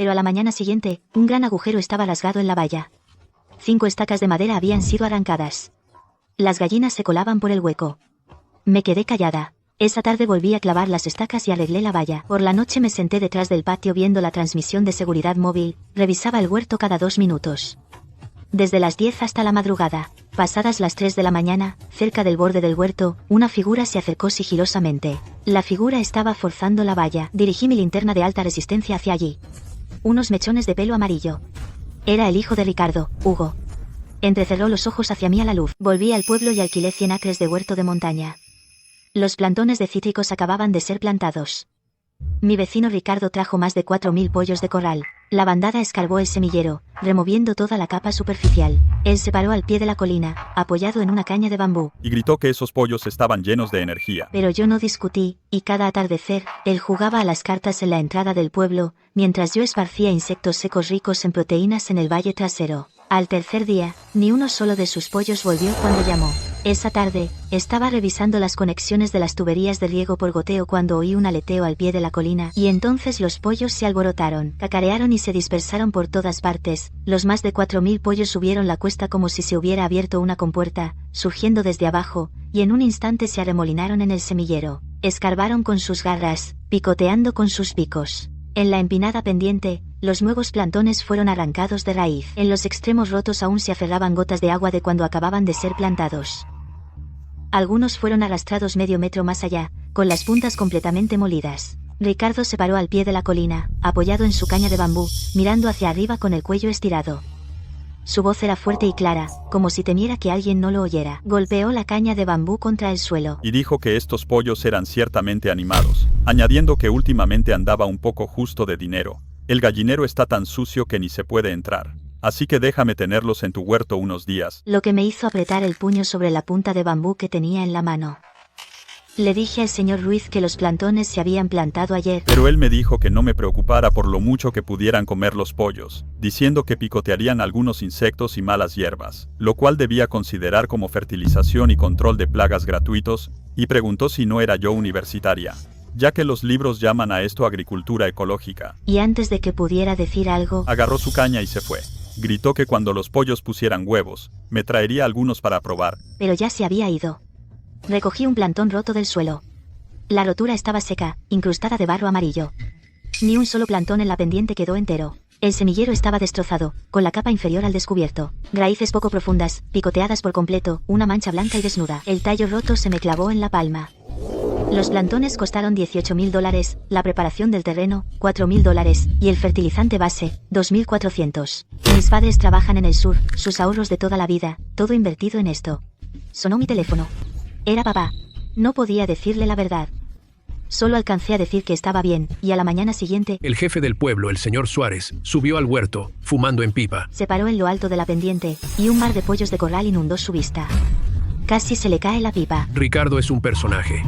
Pero a la mañana siguiente, un gran agujero estaba rasgado en la valla. 5 estacas de madera habían sido arrancadas. Las gallinas se colaban por el hueco. Me quedé callada. Esa tarde volví a clavar las estacas y arreglé la valla. Por la noche me senté detrás del patio viendo la transmisión de seguridad móvil, revisaba el huerto cada 2 minutos. Desde las 10 hasta la madrugada, pasadas las 3 de la mañana, cerca del borde del huerto, una figura se acercó sigilosamente. La figura estaba forzando la valla. Dirigí mi linterna de alta resistencia hacia allí. Unos mechones de pelo amarillo. Era el hijo de Ricardo, Hugo. Entrecerró los ojos hacia mí a la luz. Volví al pueblo y alquilé 100 acres de huerto de montaña. Los plantones de cítricos acababan de ser plantados. Mi vecino Ricardo trajo más de 4000 pollos de corral. La bandada escarbó el semillero, removiendo toda la capa superficial. Él se paró al pie de la colina, apoyado en una caña de bambú. Y gritó que esos pollos estaban llenos de energía. Pero yo no discutí, y cada atardecer, él jugaba a las cartas en la entrada del pueblo, mientras yo esparcía insectos secos ricos en proteínas en el valle trasero. Al tercer día, ni uno solo de sus pollos volvió cuando llamó. Esa tarde, estaba revisando las conexiones de las tuberías de riego por goteo cuando oí un aleteo al pie de la colina, y entonces los pollos se alborotaron, cacarearon y se dispersaron por todas partes. Los más de 4000 pollos subieron la cuesta como si se hubiera abierto una compuerta, surgiendo desde abajo, y en un instante se arremolinaron en el semillero. Escarbaron con sus garras, picoteando con sus picos. En la empinada pendiente, los nuevos plantones fueron arrancados de raíz. En los extremos rotos aún se aferraban gotas de agua de cuando acababan de ser plantados. Algunos fueron arrastrados medio metro más allá, con las puntas completamente molidas. Ricardo se paró al pie de la colina, apoyado en su caña de bambú, mirando hacia arriba con el cuello estirado. Su voz era fuerte y clara, como si temiera que alguien no lo oyera. Golpeó la caña de bambú contra el suelo. Y dijo que estos pollos eran ciertamente animados, añadiendo que últimamente andaba un poco justo de dinero. El gallinero está tan sucio que ni se puede entrar. Así que déjame tenerlos en tu huerto unos días. Lo que me hizo apretar el puño sobre la punta de bambú que tenía en la mano. Le dije al señor Ruiz que los plantones se habían plantado ayer. Pero él me dijo que no me preocupara por lo mucho que pudieran comer los pollos, diciendo que picotearían algunos insectos y malas hierbas, lo cual debía considerar como fertilización y control de plagas gratuitos, y preguntó si no era yo universitaria, ya que los libros llaman a esto agricultura ecológica. Y antes de que pudiera decir algo, agarró su caña y se fue. Gritó que cuando los pollos pusieran huevos, me traería algunos para probar. Pero ya se había ido. Recogí un plantón roto del suelo. La rotura estaba seca, incrustada de barro amarillo. Ni un solo plantón en la pendiente quedó entero. El semillero estaba destrozado, con la capa inferior al descubierto. Raíces poco profundas, picoteadas por completo, una mancha blanca y desnuda. El tallo roto se me clavó en la palma. Los plantones costaron $18.000, la preparación del terreno, $4.000, y el fertilizante base, $2.400. Mis padres trabajan en el sur, sus ahorros de toda la vida, todo invertido en esto. Sonó mi teléfono. Era papá. No podía decirle la verdad. Solo alcancé a decir que estaba bien, y a la mañana siguiente... El jefe del pueblo, el señor Suárez, subió al huerto, fumando en pipa. Se paró en lo alto de la pendiente, y un mar de pollos de corral inundó su vista. Casi se le cae la pipa. Ricardo es un personaje.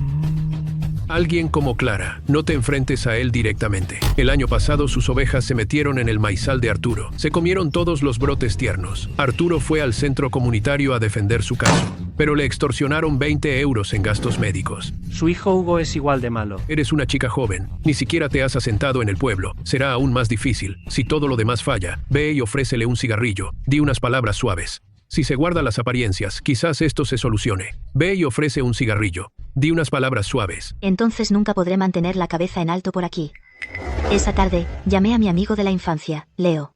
Alguien como Clara, no te enfrentes a él directamente. El año pasado sus ovejas se metieron en el maizal de Arturo. Se comieron todos los brotes tiernos. Arturo fue al centro comunitario a defender su caso, pero le extorsionaron 20 euros en gastos médicos. Su hijo Hugo es igual de malo. Eres una chica joven, ni siquiera te has asentado en el pueblo. Será aún más difícil. Si todo lo demás falla, ve y ofrécele un cigarrillo. Di unas palabras suaves. Si se guarda las apariencias, quizás esto se solucione. Ve y ofrece un cigarrillo. Di unas palabras suaves. Entonces nunca podré mantener la cabeza en alto por aquí. Esa tarde, llamé a mi amigo de la infancia, Leo.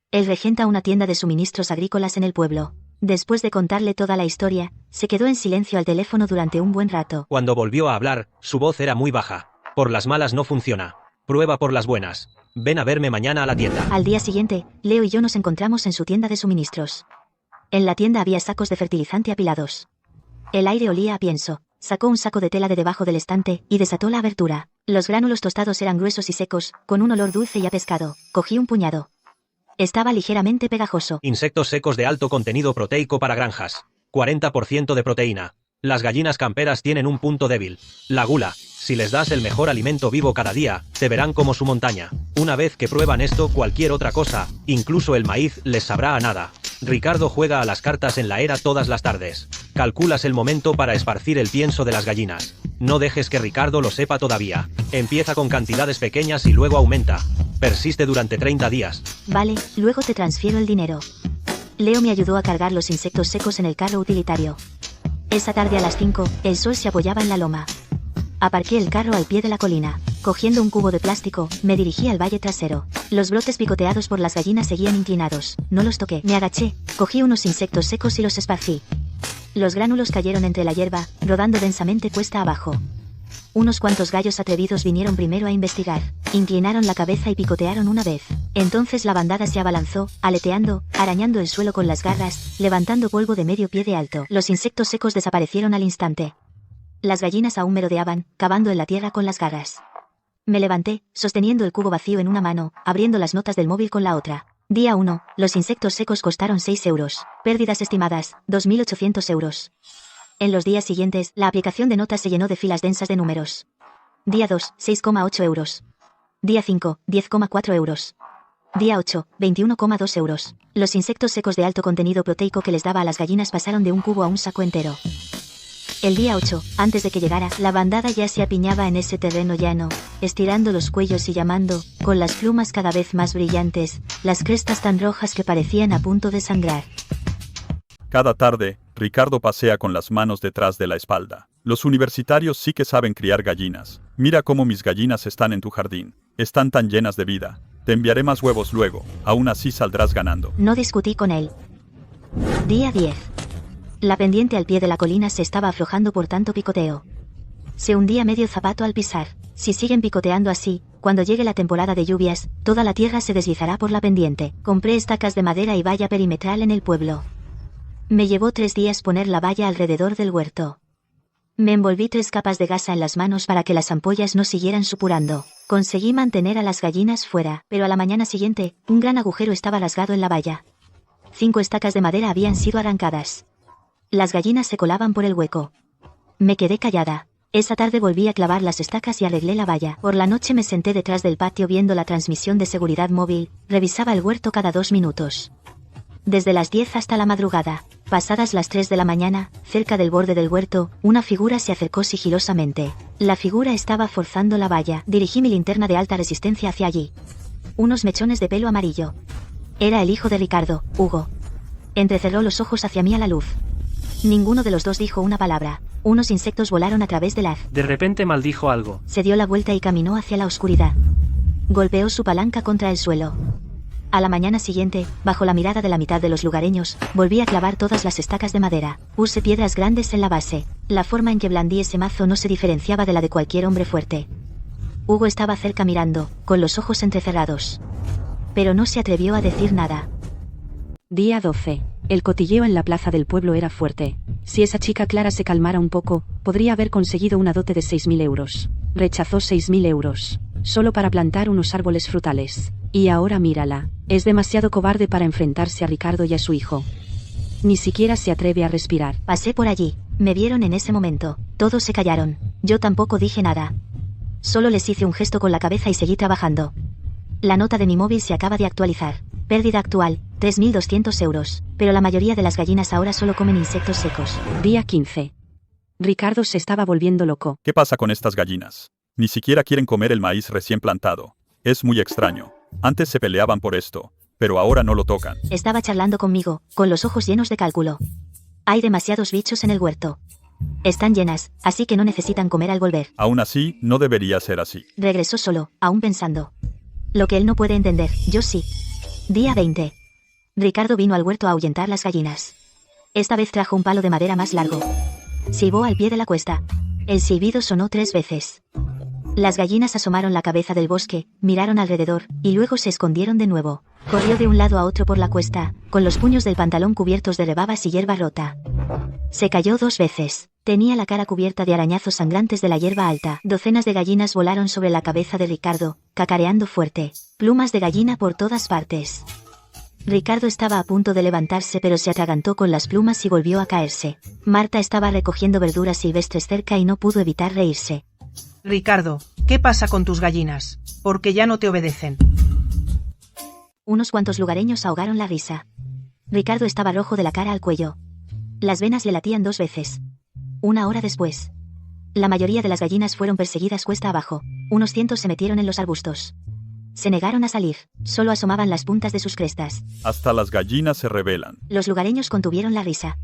Él regenta una tienda de suministros agrícolas en el pueblo. Después de contarle toda la historia, se quedó en silencio al teléfono durante un buen rato. Cuando volvió a hablar, su voz era muy baja. Por las malas no funciona. Prueba por las buenas. Ven a verme mañana a la tienda. Al día siguiente, Leo y yo nos encontramos en su tienda de suministros. En la tienda había sacos de fertilizante apilados. El aire olía a pienso. Sacó un saco de tela de debajo del estante y desató la abertura. Los gránulos tostados eran gruesos y secos, con un olor dulce y a pescado. Cogí un puñado. Estaba ligeramente pegajoso. Insectos secos de alto contenido proteico para granjas. 40% de proteína. Las gallinas camperas tienen un punto débil. La gula. Si les das el mejor alimento vivo cada día, te verán como su montaña. Una vez que prueban esto, cualquier otra cosa, incluso el maíz, les sabrá a nada. Ricardo juega a las cartas en la era todas las tardes. Calculas el momento para esparcir el pienso de las gallinas. No dejes que Ricardo lo sepa todavía. Empieza con cantidades pequeñas y luego aumenta. Persiste durante 30 días. Vale, luego te transfiero el dinero. Leo me ayudó a cargar los insectos secos en el carro utilitario. Esa tarde a las 5, el sol se apoyaba en la loma. Aparqué el carro al pie de la colina. Cogiendo un cubo de plástico, me dirigí al valle trasero. Los brotes picoteados por las gallinas seguían inclinados. No los toqué. Me agaché, cogí unos insectos secos y los esparcí. Los gránulos cayeron entre la hierba, rodando densamente cuesta abajo. Unos cuantos gallos atrevidos vinieron primero a investigar. Inclinaron la cabeza y picotearon una vez. Entonces la bandada se abalanzó, aleteando, arañando el suelo con las garras, levantando polvo de medio pie de alto. Los insectos secos desaparecieron al instante. Las gallinas aún merodeaban, cavando en la tierra con las garras. Me levanté, sosteniendo el cubo vacío en una mano, abriendo las notas del móvil con la otra. Día 1, los insectos secos costaron 6 euros. Pérdidas estimadas, 2.800 euros. En los días siguientes, la aplicación de notas se llenó de filas densas de números. Día 2, 6,8 euros. Día 5, 10,4 euros. Día 8, 21,2 euros. Los insectos secos de alto contenido proteico que les daba a las gallinas pasaron de un cubo a un saco entero. El día 8, antes de que llegara, la bandada ya se apiñaba en ese terreno llano, estirando los cuellos y llamando, con las plumas cada vez más brillantes, las crestas tan rojas que parecían a punto de sangrar. Cada tarde, Ricardo pasea con las manos detrás de la espalda. Los universitarios sí que saben criar gallinas. Mira cómo mis gallinas están en tu jardín. Están tan llenas de vida. Te enviaré más huevos luego. Aún así saldrás ganando. No discutí con él. Día 10. La pendiente al pie de la colina se estaba aflojando por tanto picoteo. Se hundía medio zapato al pisar. Si siguen picoteando así, cuando llegue la temporada de lluvias, toda la tierra se deslizará por la pendiente. Compré estacas de madera y valla perimetral en el pueblo. Me llevó 3 días poner la valla alrededor del huerto. Me envolví 3 capas de gasa en las manos para que las ampollas no siguieran supurando. Conseguí mantener a las gallinas fuera, pero a la mañana siguiente, un gran agujero estaba rasgado en la valla. 5 estacas de madera habían sido arrancadas. Las gallinas se colaban por el hueco. Me quedé callada. Esa tarde volví a clavar las estacas y arreglé la valla. Por la noche me senté detrás del patio viendo la transmisión de seguridad móvil, revisaba el huerto cada 2 minutos. Desde las 10 hasta la madrugada, pasadas las 3 de la mañana, cerca del borde del huerto, una figura se acercó sigilosamente. La figura estaba forzando la valla. Dirigí mi linterna de alta resistencia hacia allí. Unos mechones de pelo amarillo. Era el hijo de Ricardo, Hugo. Entrecerró los ojos hacia mí a la luz. Ninguno de los dos dijo una palabra. Unos insectos volaron a través del haz. De repente maldijo algo. Se dio la vuelta y caminó hacia la oscuridad. Golpeó su palanca contra el suelo. A la mañana siguiente, bajo la mirada de la mitad de los lugareños, volví a clavar todas las estacas de madera. Puse piedras grandes en la base. La forma en que blandí ese mazo no se diferenciaba de la de cualquier hombre fuerte. Hugo estaba cerca mirando, con los ojos entrecerrados. Pero no se atrevió a decir nada. Día 12. El cotilleo en la plaza del pueblo era fuerte. Si esa chica Clara se calmara un poco, podría haber conseguido una dote de 6.000 euros. Rechazó 6.000 euros. Solo para plantar unos árboles frutales. Y ahora mírala. Es demasiado cobarde para enfrentarse a Ricardo y a su hijo. Ni siquiera se atreve a respirar. Pasé por allí. Me vieron en ese momento. Todos se callaron. Yo tampoco dije nada. Solo les hice un gesto con la cabeza y seguí trabajando. La nota de mi móvil se acaba de actualizar. Pérdida actual, 3.200 euros. Pero la mayoría de las gallinas ahora solo comen insectos secos. Día 15. Ricardo se estaba volviendo loco. ¿Qué pasa con estas gallinas? Ni siquiera quieren comer el maíz recién plantado. Es muy extraño. Antes se peleaban por esto, pero ahora no lo tocan. Estaba charlando conmigo, con los ojos llenos de cálculo. Hay demasiados bichos en el huerto. Están llenas, así que no necesitan comer al volver. Aún así, no debería ser así. Regresó solo, aún pensando. Lo que él no puede entender, yo sí. Día 20. Ricardo vino al huerto a ahuyentar las gallinas. Esta vez trajo un palo de madera más largo. Silbó al pie de la cuesta. El silbido sonó 3 veces. Las gallinas asomaron la cabeza del bosque, miraron alrededor, y luego se escondieron de nuevo. Corrió de un lado a otro por la cuesta, con los puños del pantalón cubiertos de rebabas y hierba rota. Se cayó 2 veces. Tenía la cara cubierta de arañazos sangrantes de la hierba alta. Docenas de gallinas volaron sobre la cabeza de Ricardo, cacareando fuerte. Plumas de gallina por todas partes. Ricardo estaba a punto de levantarse pero se atragantó con las plumas y volvió a caerse. Marta estaba recogiendo verduras silvestres cerca y no pudo evitar reírse. Ricardo, ¿qué pasa con tus gallinas? Porque ya no te obedecen. Unos cuantos lugareños ahogaron la risa. Ricardo estaba rojo de la cara al cuello. Las venas le latían 2 veces. 1 hora después. La mayoría de las gallinas fueron perseguidas cuesta abajo. Unos cientos se metieron en los arbustos. Se negaron a salir, solo asomaban las puntas de sus crestas. Hasta las gallinas se rebelan. Los lugareños contuvieron la risa.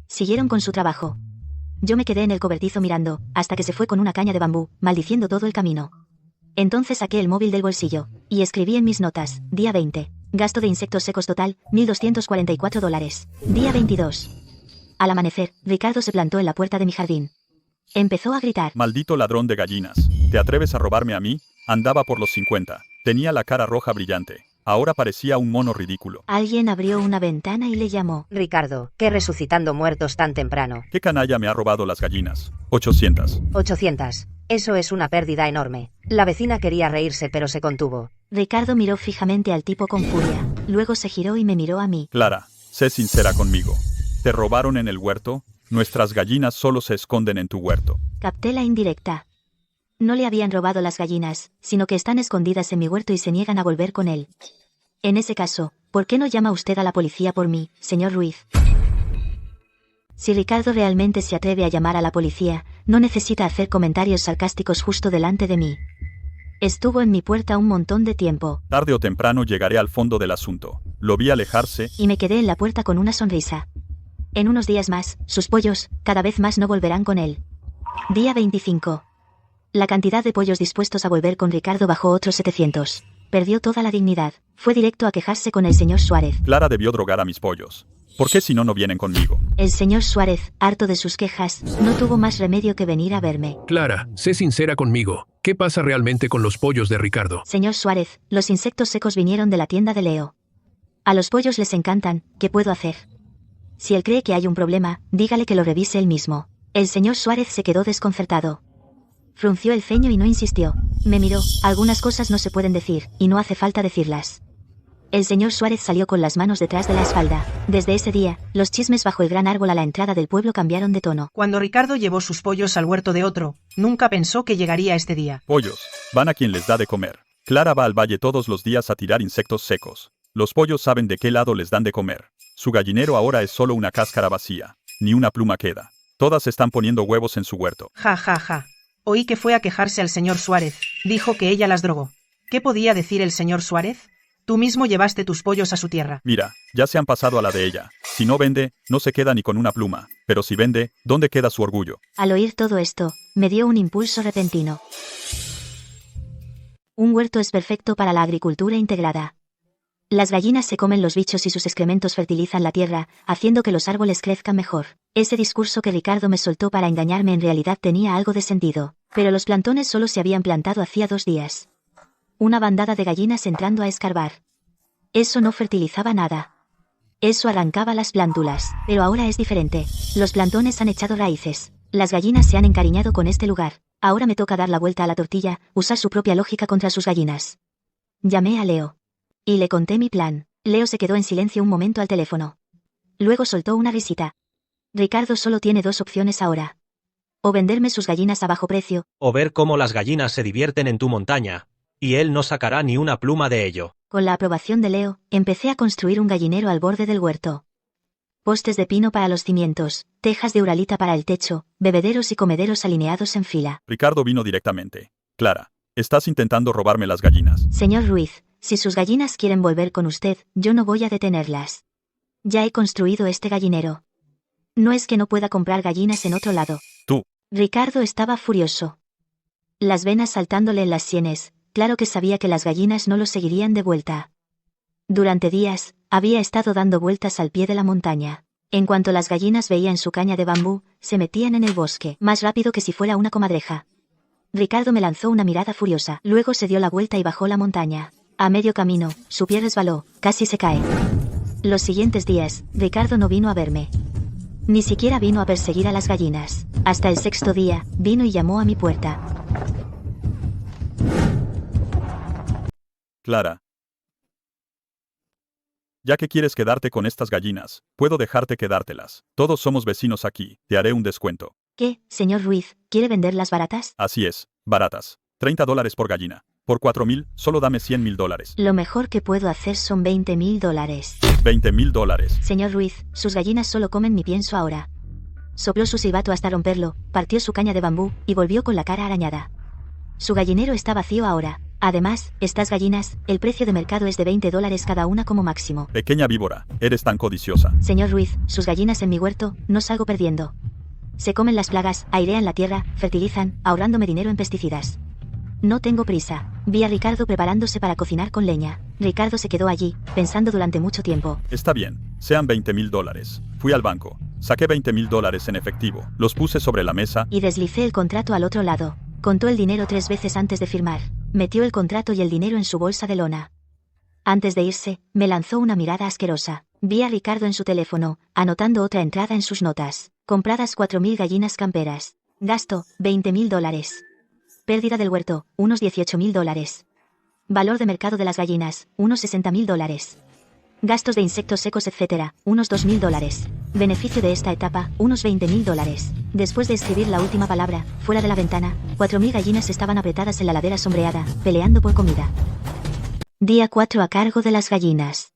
Siguieron con su trabajo. Yo me quedé en el cobertizo mirando, hasta que se fue con una caña de bambú, maldiciendo todo el camino. Entonces saqué el móvil del bolsillo, y escribí en mis notas, día 20. Gasto de insectos secos total, $1.244. Día 22. Al amanecer, Ricardo se plantó en la puerta de mi jardín. Empezó a gritar. Maldito ladrón de gallinas. ¿Te atreves a robarme a mí? Andaba por los 50. Tenía la cara roja brillante. Ahora parecía un mono ridículo. Alguien abrió una ventana y le llamó. Ricardo, ¿qué resucitando muertos tan temprano? ¿Qué canalla me ha robado las gallinas? 800. 800. Eso es una pérdida enorme. La vecina quería reírse pero se contuvo. Ricardo miró fijamente al tipo con furia. Luego se giró y me miró a mí. Clara, sé sincera conmigo. ¿Te robaron en el huerto? Nuestras gallinas solo se esconden en tu huerto. Capté la indirecta. No le habían robado las gallinas, sino que están escondidas en mi huerto y se niegan a volver con él. En ese caso, ¿por qué no llama usted a la policía por mí, señor Ruiz? Si Ricardo realmente se atreve a llamar a la policía, no necesita hacer comentarios sarcásticos justo delante de mí. Estuvo en mi puerta un montón de tiempo. Tarde o temprano llegaré al fondo del asunto. Lo vi alejarse. Y me quedé en la puerta con una sonrisa. En unos días más, sus pollos, cada vez más no volverán con él. Día 25. La cantidad de pollos dispuestos a volver con Ricardo bajó otros 700. Perdió toda la dignidad. Fue directo a quejarse con el señor Suárez. Clara debió drogar a mis pollos. ¿Por qué si no vienen conmigo? El señor Suárez, harto de sus quejas, no tuvo más remedio que venir a verme. Clara, sé sincera conmigo. ¿Qué pasa realmente con los pollos de Ricardo? Señor Suárez, los insectos secos vinieron de la tienda de Leo. A los pollos les encantan, ¿qué puedo hacer? Si él cree que hay un problema, dígale que lo revise él mismo. El señor Suárez se quedó desconcertado. Frunció el ceño y no insistió. Me miró. Algunas cosas no se pueden decir, y no hace falta decirlas. El señor Suárez salió con las manos detrás de la espalda. Desde ese día, los chismes bajo el gran árbol a la entrada del pueblo cambiaron de tono. Cuando Ricardo llevó sus pollos al huerto de otro, nunca pensó que llegaría este día. Pollos, van a quien les da de comer. Clara va al valle todos los días a tirar insectos secos. Los pollos saben de qué lado les dan de comer. Su gallinero ahora es solo una cáscara vacía. Ni una pluma queda. Todas están poniendo huevos en su huerto. Ja, ja, ja. Oí que fue a quejarse al señor Suárez. Dijo que ella las drogó. ¿Qué podía decir el señor Suárez? Tú mismo llevaste tus pollos a su tierra. Mira, ya se han pasado a la de ella. Si no vende, no se queda ni con una pluma. Pero si vende, ¿dónde queda su orgullo? Al oír todo esto, me dio un impulso repentino. Un huerto es perfecto para la agricultura integrada. Las gallinas se comen los bichos y sus excrementos fertilizan la tierra, haciendo que los árboles crezcan mejor. Ese discurso que Ricardo me soltó para engañarme en realidad tenía algo de sentido, pero los plantones solo se habían plantado hacía 2 días. Una bandada de gallinas entrando a escarbar. Eso no fertilizaba nada. Eso arrancaba las plántulas, pero ahora es diferente. Los plantones han echado raíces. Las gallinas se han encariñado con este lugar. Ahora me toca dar la vuelta a la tortilla, usar su propia lógica contra sus gallinas. Llamé a Leo. Y le conté mi plan. Leo se quedó en silencio un momento al teléfono. Luego soltó una risita. Ricardo solo tiene 2 opciones ahora. O venderme sus gallinas a bajo precio. O ver cómo las gallinas se divierten en tu montaña. Y él no sacará ni una pluma de ello. Con la aprobación de Leo, empecé a construir un gallinero al borde del huerto. Postes de pino para los cimientos, tejas de uralita para el techo, bebederos y comederos alineados en fila. Ricardo vino directamente. Clara, estás intentando robarme las gallinas. Señor Ruiz, si sus gallinas quieren volver con usted, yo no voy a detenerlas. Ya he construido este gallinero. No es que no pueda comprar gallinas en otro lado. Tú. Ricardo estaba furioso. Las venas saltándole en las sienes, claro que sabía que las gallinas no lo seguirían de vuelta. Durante días, había estado dando vueltas al pie de la montaña. En cuanto las gallinas veían su caña de bambú, se metían en el bosque, más rápido que si fuera una comadreja. Ricardo me lanzó una mirada furiosa, luego se dio la vuelta y bajó la montaña. A medio camino, su pie resbaló, casi se cae. Los siguientes días, Ricardo no vino a verme. Ni siquiera vino a perseguir a las gallinas. Hasta el 6.º día, vino y llamó a mi puerta. Clara. Ya que quieres quedarte con estas gallinas, puedo dejarte quedártelas. Todos somos vecinos aquí, te haré un descuento. ¿Qué, señor Ruiz, quiere venderlas baratas? Así es, baratas. $30 por gallina. Por 4.000, solo dame $100.000. Lo mejor que puedo hacer son $20.000. $20.000. Señor Ruiz, sus gallinas solo comen mi pienso ahora. Sopló su silbato hasta romperlo, partió su caña de bambú, y volvió con la cara arañada. Su gallinero está vacío ahora. Además, estas gallinas, el precio de mercado es de $20 cada una como máximo. Pequeña víbora, eres tan codiciosa. Señor Ruiz, sus gallinas en mi huerto, no salgo perdiendo. Se comen las plagas, airean la tierra, fertilizan, ahorrándome dinero en pesticidas. No tengo prisa. Vi a Ricardo preparándose para cocinar con leña. Ricardo se quedó allí, pensando durante mucho tiempo. Está bien, sean $20,000. Fui al banco, saqué $20,000 en efectivo, los puse sobre la mesa Y deslicé el contrato al otro lado. Contó el dinero 3 veces antes de firmar. Metió el contrato y el dinero en su bolsa de lona. Antes de irse, me lanzó una mirada asquerosa. Vi a Ricardo en su teléfono, anotando otra entrada en sus notas. Compradas 4.000 gallinas camperas. Gasto, $20,000. Pérdida del huerto, unos $18,000. Valor de mercado de las gallinas, unos $60,000. Gastos de insectos secos, etc., unos $2,000. Beneficio de esta etapa, unos $20,000. Después de escribir la última palabra, fuera de la ventana, 4.000 gallinas estaban apretadas en la ladera sombreada, peleando por comida. Día 4 a cargo de las gallinas.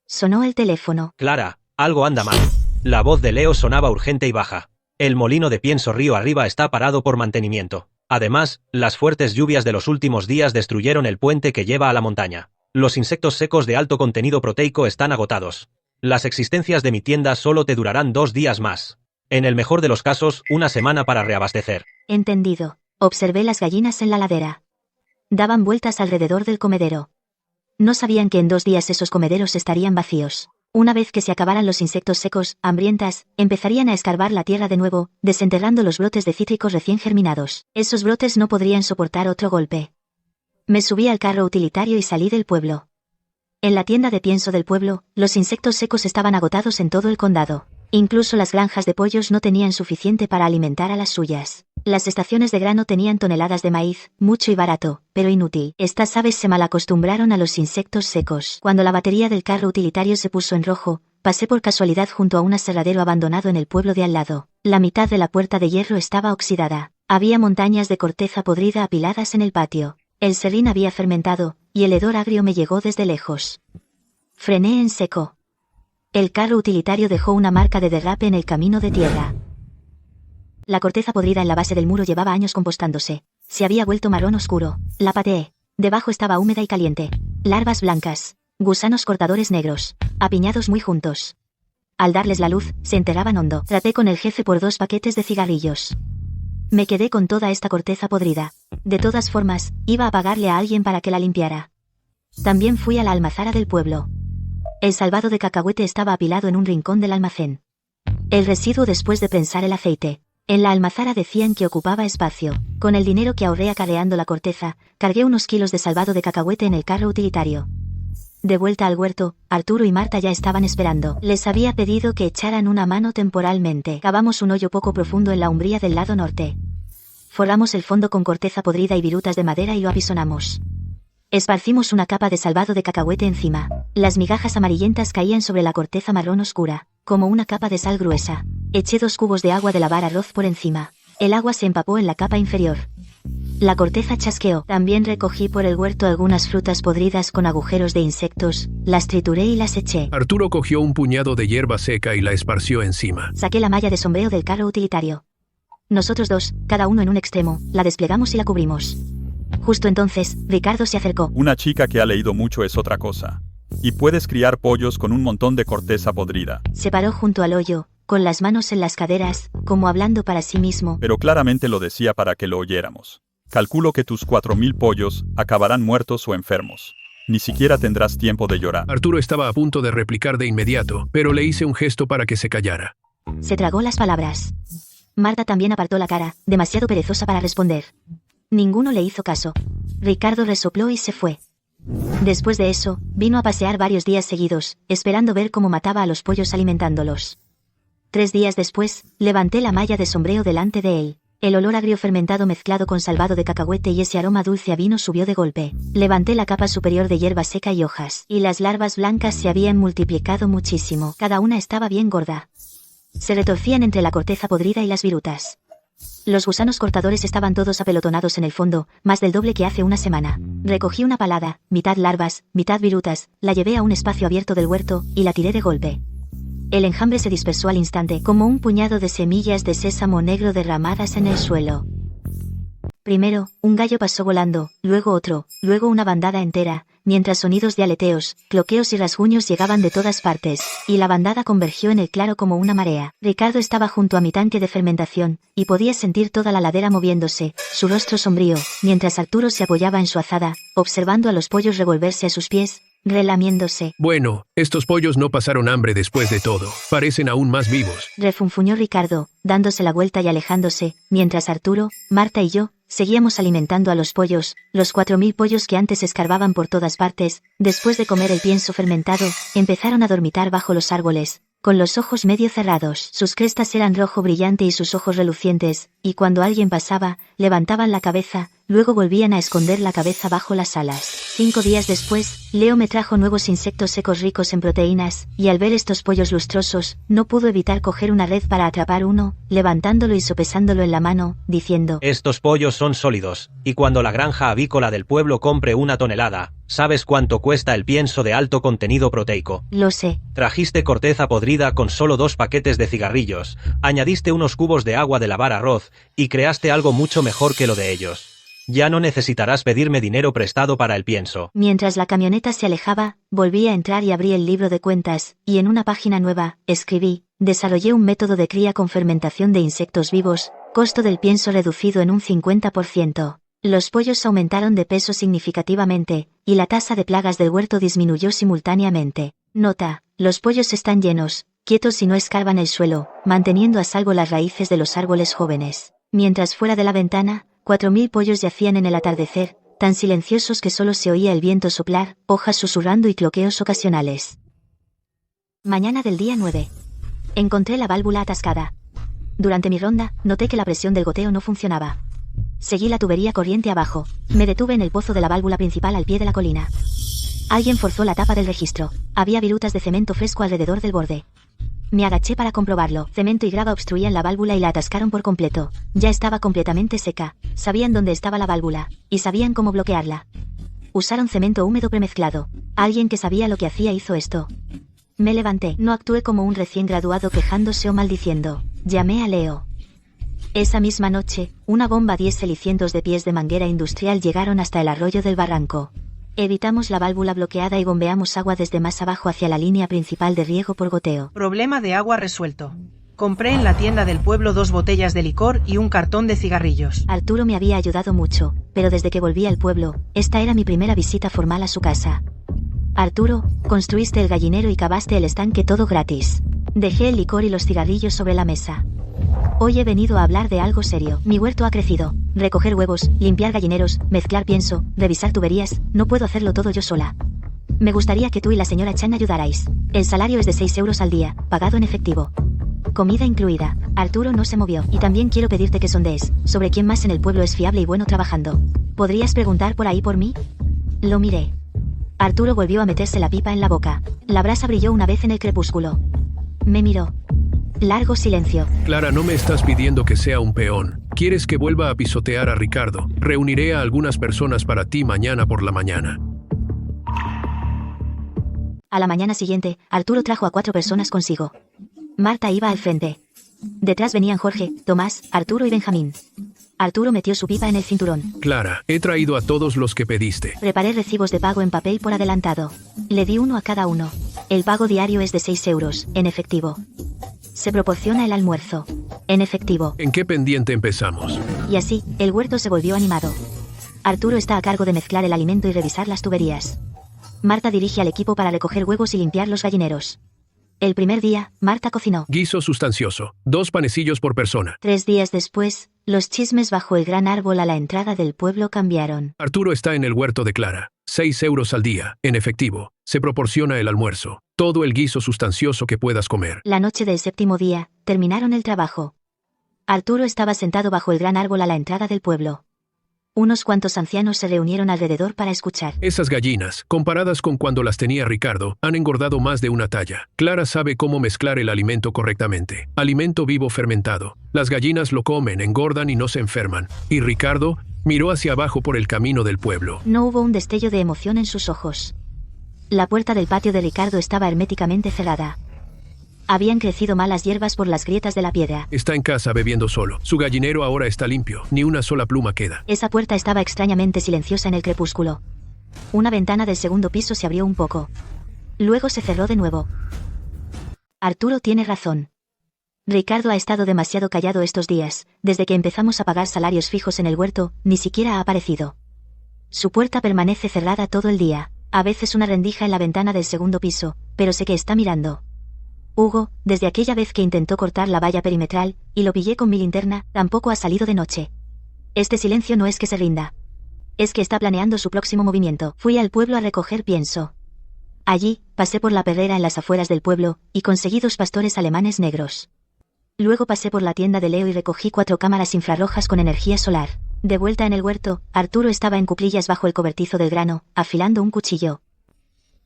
Sonó el teléfono. Clara, algo anda mal. La voz de Leo sonaba urgente y baja. El molino de pienso río arriba está parado por mantenimiento. Además, las fuertes lluvias de los últimos días destruyeron el puente que lleva a la montaña. Los insectos secos de alto contenido proteico están agotados. Las existencias de mi tienda solo te durarán 2 días más. En el mejor de los casos, una semana para reabastecer. Entendido. Observé las gallinas en la ladera. Daban vueltas alrededor del comedero. No sabían que en 2 días esos comederos estarían vacíos. Una vez que se acabaran los insectos secos, hambrientas, empezarían a escarbar la tierra de nuevo, desenterrando los brotes de cítricos recién germinados. Esos brotes no podrían soportar otro golpe. Me subí al carro utilitario y salí del pueblo. En la tienda de pienso del pueblo, los insectos secos estaban agotados en todo el condado. Incluso las granjas de pollos no tenían suficiente para alimentar a las suyas. Las estaciones de grano tenían toneladas de maíz, mucho y barato, pero inútil. Estas aves se malacostumbraron a los insectos secos. Cuando la batería del carro utilitario se puso en rojo, pasé por casualidad junto a un aserradero abandonado en el pueblo de al lado. La mitad de la puerta de hierro estaba oxidada. Había montañas de corteza podrida apiladas en el patio. El serrín había fermentado, y el hedor agrio me llegó desde lejos. Frené en seco. El carro utilitario dejó una marca de derrape en el camino de tierra. La corteza podrida en la base del muro llevaba años compostándose. Se había vuelto marrón oscuro. La pateé. Debajo estaba húmeda y caliente. Larvas blancas. Gusanos cortadores negros. Apiñados muy juntos. Al darles la luz, se enterraban hondo. Traté con el jefe por 2 paquetes de cigarrillos. Me quedé con toda esta corteza podrida. De todas formas, iba a pagarle a alguien para que la limpiara. También fui a la almazara del pueblo. El salvado de cacahuete estaba apilado en un rincón del almacén. El residuo después de prensar el aceite. En la almazara decían que ocupaba espacio. Con el dinero que ahorré acarreando la corteza, cargué unos kilos de salvado de cacahuete en el carro utilitario. De vuelta al huerto, Arturo y Marta ya estaban esperando. Les había pedido que echaran una mano temporalmente. Cavamos un hoyo poco profundo en la umbría del lado norte. Forramos el fondo con corteza podrida y virutas de madera y lo apisonamos. Esparcimos una capa de salvado de cacahuete encima. Las migajas amarillentas caían sobre la corteza marrón oscura, como una capa de sal gruesa. Eché 2 cubos de agua de lavar arroz por encima. El agua se empapó en la capa inferior. La corteza chasqueó. También recogí por el huerto algunas frutas podridas con agujeros de insectos, las trituré y las eché. Arturo cogió un puñado de hierba seca y la esparció encima. Saqué la malla de sombreo del carro utilitario. Nosotros 2, cada uno en un extremo, la desplegamos y la cubrimos. Justo entonces, Ricardo se acercó. Una chica que ha leído mucho es otra cosa. Y puedes criar pollos con un montón de corteza podrida. Se paró junto al hoyo, con las manos en las caderas, como hablando para sí mismo. Pero claramente lo decía para que lo oyéramos. Calculo que tus 4.000 pollos acabarán muertos o enfermos. Ni siquiera tendrás tiempo de llorar. Arturo estaba a punto de replicar de inmediato, pero le hice un gesto para que se callara. Se tragó las palabras. Marta también apartó la cara, demasiado perezosa para responder. Ninguno le hizo caso. Ricardo resopló y se fue. Después de eso, vino a pasear varios días seguidos, esperando ver cómo mataba a los pollos alimentándolos. 3 días después, levanté la malla de sombreo delante de él. El olor agrio fermentado mezclado con salvado de cacahuete y ese aroma dulce a vino subió de golpe. Levanté la capa superior de hierba seca y hojas, y las larvas blancas se habían multiplicado muchísimo. Cada una estaba bien gorda. Se retorcían entre la corteza podrida y las virutas. Los gusanos cortadores estaban todos apelotonados en el fondo, más del doble que hace una semana. Recogí una palada, mitad larvas, mitad virutas, la llevé a un espacio abierto del huerto, y la tiré de golpe. El enjambre se dispersó al instante, como un puñado de semillas de sésamo negro derramadas en el suelo. Primero, un gallo pasó volando, luego otro, luego una bandada entera, mientras sonidos de aleteos, cloqueos y rasguños llegaban de todas partes, y la bandada convergió en el claro como una marea. Ricardo estaba junto a mi tanque de fermentación, y podía sentir toda la ladera moviéndose, su rostro sombrío, mientras Arturo se apoyaba en su azada, observando a los pollos revolverse a sus pies, relamiéndose. Bueno, estos pollos no pasaron hambre después de todo. Parecen aún más vivos. Refunfuñó Ricardo, dándose la vuelta y alejándose, mientras Arturo, Marta y yo, seguíamos alimentando a los pollos, los 4000 pollos que antes escarbaban por todas partes, después de comer el pienso fermentado, empezaron a dormitar bajo los árboles, con los ojos medio cerrados. Sus crestas eran rojo brillante y sus ojos relucientes, y cuando alguien pasaba, levantaban la cabeza, luego volvían a esconder la cabeza bajo las alas. 5 días después, Leo me trajo nuevos insectos secos ricos en proteínas, y al ver estos pollos lustrosos, no pudo evitar coger una red para atrapar uno, levantándolo y sopesándolo en la mano, diciendo: Estos pollos son sólidos, y cuando la granja avícola del pueblo compre 1 tonelada, ¿sabes cuánto cuesta el pienso de alto contenido proteico? Lo sé. Trajiste corteza podrida con solo 2 paquetes de cigarrillos, añadiste unos cubos de agua de lavar arroz, y creaste algo mucho mejor que lo de ellos. Ya no necesitarás pedirme dinero prestado para el pienso. Mientras la camioneta se alejaba, volví a entrar y abrí el libro de cuentas, y en una página nueva, escribí: desarrollé un método de cría con fermentación de insectos vivos, costo del pienso reducido en un 50%. Los pollos aumentaron de peso significativamente, y la tasa de plagas del huerto disminuyó simultáneamente. Nota: los pollos están llenos, quietos y no escarban el suelo, manteniendo a salvo las raíces de los árboles jóvenes. Mientras fuera de la ventana, 4000 pollos yacían en el atardecer, tan silenciosos que solo se oía el viento soplar, hojas susurrando y cloqueos ocasionales. Mañana del día 9. Encontré la válvula atascada. Durante mi ronda, noté que la presión del goteo no funcionaba. Seguí la tubería corriente abajo. Me detuve en el pozo de la válvula principal al pie de la colina. Alguien forzó la tapa del registro. Había virutas de cemento fresco alrededor del borde. Me agaché para comprobarlo. Cemento y grava obstruían la válvula y la atascaron por completo. Ya estaba completamente seca. Sabían dónde estaba la válvula, y sabían cómo bloquearla. Usaron cemento húmedo premezclado. Alguien que sabía lo que hacía hizo esto. Me levanté. No actué como un recién graduado quejándose o maldiciendo. Llamé a Leo. Esa misma noche, una bomba diésel y cientos de pies de manguera industrial llegaron hasta el arroyo del barranco. Evitamos la válvula bloqueada y bombeamos agua desde más abajo hacia la línea principal de riego por goteo. Problema de agua resuelto. Compré en la tienda del pueblo 2 botellas de licor y un cartón de cigarrillos. Arturo me había ayudado mucho, pero desde que volví al pueblo, esta era mi primera visita formal a su casa. Arturo, construiste el gallinero y cavaste el estanque todo gratis. Dejé el licor y los cigarrillos sobre la mesa. Hoy he venido a hablar de algo serio. Mi huerto ha crecido. Recoger huevos, limpiar gallineros, mezclar pienso, revisar tuberías, no puedo hacerlo todo yo sola. Me gustaría que tú y la señora Chan ayudarais. El salario es de 6 euros al día, pagado en efectivo. Comida incluida. Arturo no se movió. Y también quiero pedirte que sondees sobre quién más en el pueblo es fiable y bueno trabajando. ¿Podrías preguntar por ahí por mí? Lo miré. Arturo volvió a meterse la pipa en la boca. La brasa brilló una vez en el crepúsculo. Me miró. Largo silencio. Clara, no me estás pidiendo que sea un peón. ¿Quieres que vuelva a pisotear a Ricardo? Reuniré a algunas personas para ti mañana por la mañana. A la mañana siguiente, Arturo trajo a 4 personas consigo. Marta iba al frente. Detrás venían Jorge, Tomás, Arturo y Benjamín. Arturo metió su pipa en el cinturón. Clara, he traído a todos los que pediste. Preparé recibos de pago en papel por adelantado. Le di uno a cada uno. El pago diario es de 6 euros, en efectivo. Se proporciona el almuerzo, en efectivo. ¿En qué pendiente empezamos? Y así, el huerto se volvió animado. Arturo está a cargo de mezclar el alimento y revisar las tuberías. Marta dirige al equipo para recoger huevos y limpiar los gallineros. El primer día, Marta cocinó. Guiso sustancioso. 2 panecillos por persona. 3 días después, los chismes bajo el gran árbol a la entrada del pueblo cambiaron. Arturo está en el huerto de Clara. 6 euros al día, en efectivo. Se proporciona el almuerzo. Todo el guiso sustancioso que puedas comer. La noche del 7º día, terminaron el trabajo. Arturo estaba sentado bajo el gran árbol a la entrada del pueblo. Unos cuantos ancianos se reunieron alrededor para escuchar. Esas gallinas, comparadas con cuando las tenía Ricardo, han engordado más de una talla. Clara sabe cómo mezclar el alimento correctamente. Alimento vivo fermentado. Las gallinas lo comen, engordan y no se enferman. Y Ricardo miró hacia abajo por el camino del pueblo. No hubo un destello de emoción en sus ojos. La puerta del patio de Ricardo estaba herméticamente cerrada. Habían crecido malas hierbas por las grietas de la piedra. Está en casa bebiendo solo. Su gallinero ahora está limpio. Ni una sola pluma queda. Esa puerta estaba extrañamente silenciosa en el crepúsculo. Una ventana del segundo piso se abrió un poco. Luego se cerró de nuevo. Arturo tiene razón. Ricardo ha estado demasiado callado estos días. Desde que empezamos a pagar salarios fijos en el huerto, ni siquiera ha aparecido. Su puerta permanece cerrada todo el día. A veces una rendija en la ventana del segundo piso, pero sé que está mirando. Hugo, desde aquella vez que intentó cortar la valla perimetral, y lo pillé con mi linterna, tampoco ha salido de noche. Este silencio no es que se rinda. Es que está planeando su próximo movimiento. Fui al pueblo a recoger pienso. Allí, pasé por la perrera en las afueras del pueblo, y conseguí 2 pastores alemanes negros. Luego pasé por la tienda de Leo y recogí 4 cámaras infrarrojas con energía solar. De vuelta en el huerto, Arturo estaba en cuclillas bajo el cobertizo del grano, afilando un cuchillo.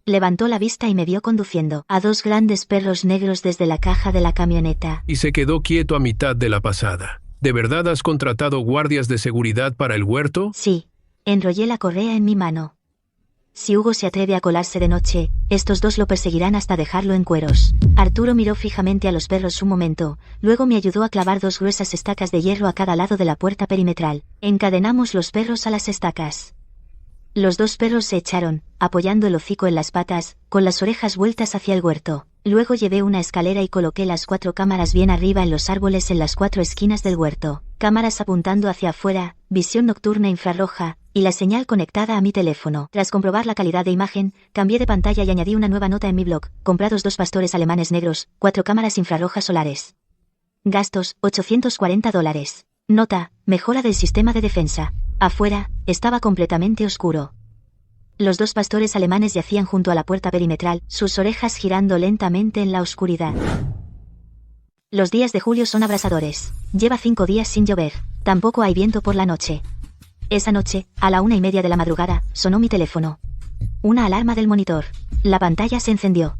Levantó la vista y me vio conduciendo a 2 grandes perros negros desde la caja de la camioneta. Y se quedó quieto a mitad de la pasada. ¿De verdad has contratado guardias de seguridad para el huerto? Sí. Enrollé la correa en mi mano. Si Hugo se atreve a colarse de noche, estos 2 lo perseguirán hasta dejarlo en cueros. Arturo miró fijamente a los perros un momento, luego me ayudó a clavar 2 gruesas estacas de hierro a cada lado de la puerta perimetral. Encadenamos los perros a las estacas. Los 2 perros se echaron, apoyando el hocico en las patas, con las orejas vueltas hacia el huerto. Luego llevé una escalera y coloqué las 4 cámaras bien arriba en los árboles en las 4 esquinas del huerto. Cámaras apuntando hacia afuera, visión nocturna infrarroja, y la señal conectada a mi teléfono. Tras comprobar la calidad de imagen, cambié de pantalla y añadí una nueva nota en mi blog. Comprados 2 pastores alemanes negros, 4 cámaras infrarrojas solares. Gastos, $840. Nota, mejora del sistema de defensa. Afuera, estaba completamente oscuro. Los 2 pastores alemanes yacían junto a la puerta perimetral, sus orejas girando lentamente en la oscuridad. Los días de julio son abrasadores. Lleva 5 días sin llover. Tampoco hay viento por la noche. Esa noche, a la 1:30 de la madrugada, sonó mi teléfono. Una alarma del monitor. La pantalla se encendió.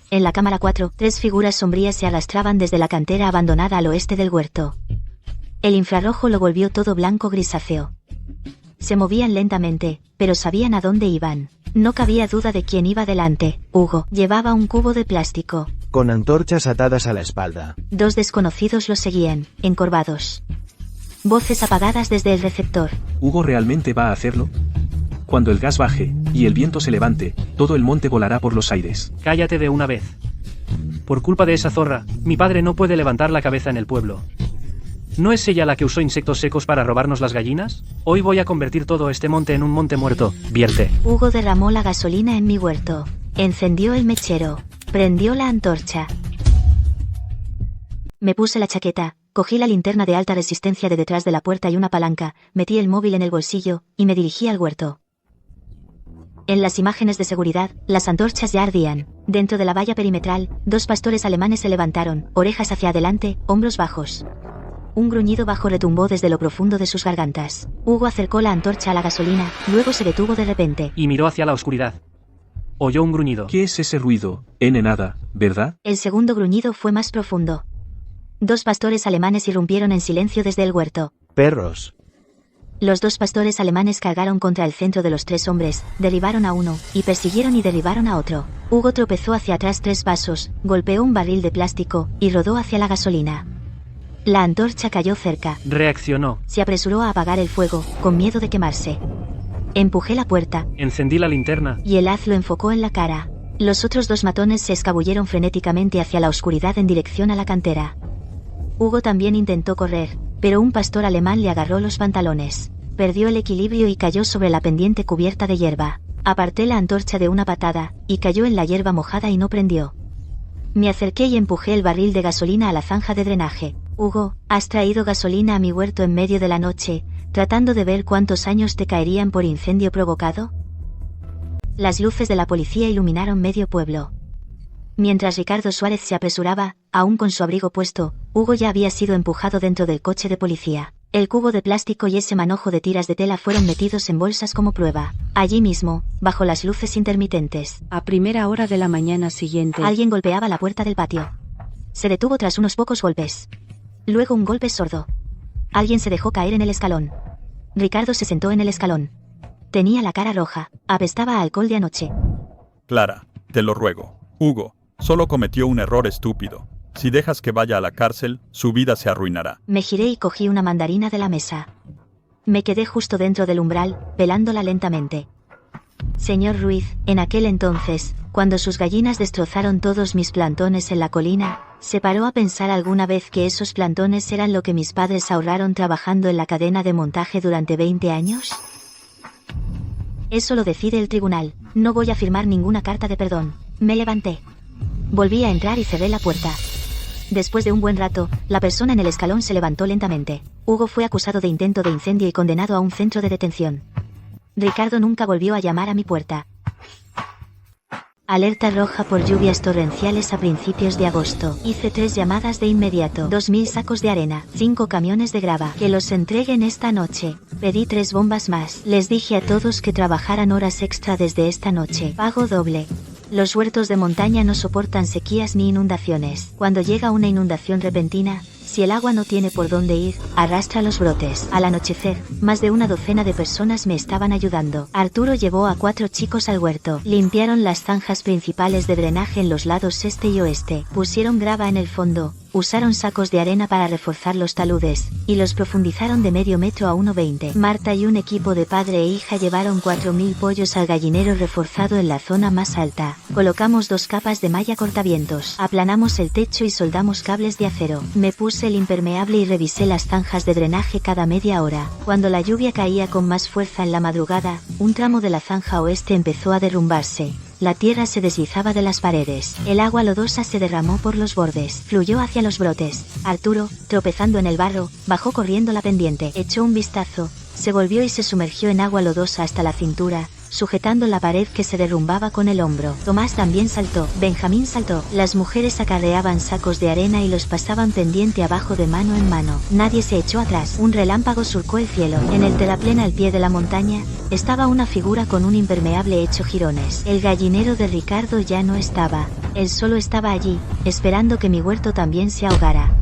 En la cámara 4, 3 figuras sombrías se arrastraban desde la cantera abandonada al oeste del huerto. El infrarrojo lo volvió todo blanco grisáceo. Se movían lentamente, pero sabían a dónde iban. No cabía duda de quién iba delante. Hugo llevaba un cubo de plástico, con antorchas atadas a la espalda. 2 desconocidos lo seguían, encorvados. Voces apagadas desde el receptor. ¿Hugo realmente va a hacerlo? Cuando el gas baje, y el viento se levante, todo el monte volará por los aires. Cállate de una vez. Por culpa de esa zorra, mi padre no puede levantar la cabeza en el pueblo. ¿No es ella la que usó insectos secos para robarnos las gallinas? Hoy voy a convertir todo este monte en un monte muerto. Vierte. Hugo derramó la gasolina en mi huerto. Encendió el mechero. Prendió la antorcha. Me puse la chaqueta, cogí la linterna de alta resistencia de detrás de la puerta y una palanca, metí el móvil en el bolsillo, y me dirigí al huerto. En las imágenes de seguridad, las antorchas ya ardían. Dentro de la valla perimetral, 2 pastores alemanes se levantaron, orejas hacia adelante, hombros bajos. Un gruñido bajo retumbó desde lo profundo de sus gargantas. Hugo acercó la antorcha a la gasolina, luego se detuvo de repente. Y miró hacia la oscuridad. Oyó un gruñido. ¿Qué es ese ruido? Nada, ¿verdad? El segundo gruñido fue más profundo. 2 pastores alemanes irrumpieron en silencio desde el huerto. Perros. Los 2 pastores alemanes cargaron contra el centro de los 3 hombres, derribaron a uno, y persiguieron y derribaron a otro. Hugo tropezó hacia atrás 3 pasos, golpeó un barril de plástico, y rodó hacia la gasolina. La antorcha cayó cerca. Reaccionó. Se apresuró a apagar el fuego, con miedo de quemarse. Empujé la puerta. Encendí la linterna. Y el haz lo enfocó en la cara. Los otros 2 matones se escabulleron frenéticamente hacia la oscuridad en dirección a la cantera. Hugo también intentó correr, pero un pastor alemán le agarró los pantalones. Perdió el equilibrio y cayó sobre la pendiente cubierta de hierba. Aparté la antorcha de una patada, y cayó en la hierba mojada y no prendió. Me acerqué y empujé el barril de gasolina a la zanja de drenaje. Hugo, ¿has traído gasolina a mi huerto en medio de la noche, tratando de ver cuántos años te caerían por incendio provocado? Las luces de la policía iluminaron medio pueblo. Mientras Ricardo Suárez se apresuraba, aún con su abrigo puesto, Hugo ya había sido empujado dentro del coche de policía. El cubo de plástico y ese manojo de tiras de tela fueron metidos en bolsas como prueba. Allí mismo, bajo las luces intermitentes. A primera hora de la mañana siguiente. Alguien golpeaba la puerta del patio. Se detuvo tras unos pocos golpes. Luego un golpe sordo. Alguien se dejó caer en el escalón. Ricardo se sentó en el escalón. Tenía la cara roja. Apestaba a alcohol de anoche. Clara, te lo ruego. Hugo, Solo cometió un error estúpido. Si dejas que vaya a la cárcel, su vida se arruinará. Me giré y cogí una mandarina de la mesa. Me quedé justo dentro del umbral, pelándola lentamente. Señor Ruiz, en aquel entonces, cuando sus gallinas destrozaron todos mis plantones en la colina, ¿se paró a pensar alguna vez que esos plantones eran lo que mis padres ahorraron trabajando en la cadena de montaje durante 20 años? Eso lo decide el tribunal. No voy a firmar ninguna carta de perdón. Me levanté. Volví a entrar y cerré la puerta. Después de un buen rato, la persona en el escalón se levantó lentamente. Hugo fue acusado de intento de incendio y condenado a un centro de detención. Ricardo nunca volvió a llamar a mi puerta. Alerta roja por lluvias torrenciales a principios de agosto. Hice 3 llamadas de inmediato. 2000 sacos de arena, 5 camiones de grava. Que los entreguen esta noche. Pedí 3 bombas más. Les dije a todos que trabajaran horas extra desde esta noche. Pago doble. Los huertos de montaña no soportan sequías ni inundaciones. Cuando llega una inundación repentina, si el agua no tiene por dónde ir, arrastra los brotes. Al anochecer, más de una docena de personas me estaban ayudando. Arturo llevó a 4 chicos al huerto. Limpiaron las zanjas principales de drenaje en los lados este y oeste. Pusieron grava en el fondo. Usaron sacos de arena para reforzar los taludes, y los profundizaron de medio metro a 1,20. Marta y un equipo de padre e hija llevaron 4000 pollos al gallinero reforzado en la zona más alta. Colocamos 2 capas de malla cortavientos. Aplanamos el techo y soldamos cables de acero. Me puse el impermeable y revisé las zanjas de drenaje cada media hora. Cuando la lluvia caía con más fuerza en la madrugada, un tramo de la zanja oeste empezó a derrumbarse. La tierra se deslizaba de las paredes. El agua lodosa se derramó por los bordes. Fluyó hacia los brotes. Arturo, tropezando en el barro, bajó corriendo la pendiente. Echó un vistazo. Se volvió y se sumergió en agua lodosa hasta la cintura, sujetando la pared que se derrumbaba con el hombro. Tomás también saltó. Benjamín saltó. Las mujeres acarreaban sacos de arena y los pasaban pendiente abajo de mano en mano. Nadie se echó atrás. Un relámpago surcó el cielo. En el terraplén al pie de la montaña, estaba una figura con un impermeable hecho jirones. El gallinero de Ricardo ya no estaba. Él solo estaba allí, esperando que mi huerto también se ahogara.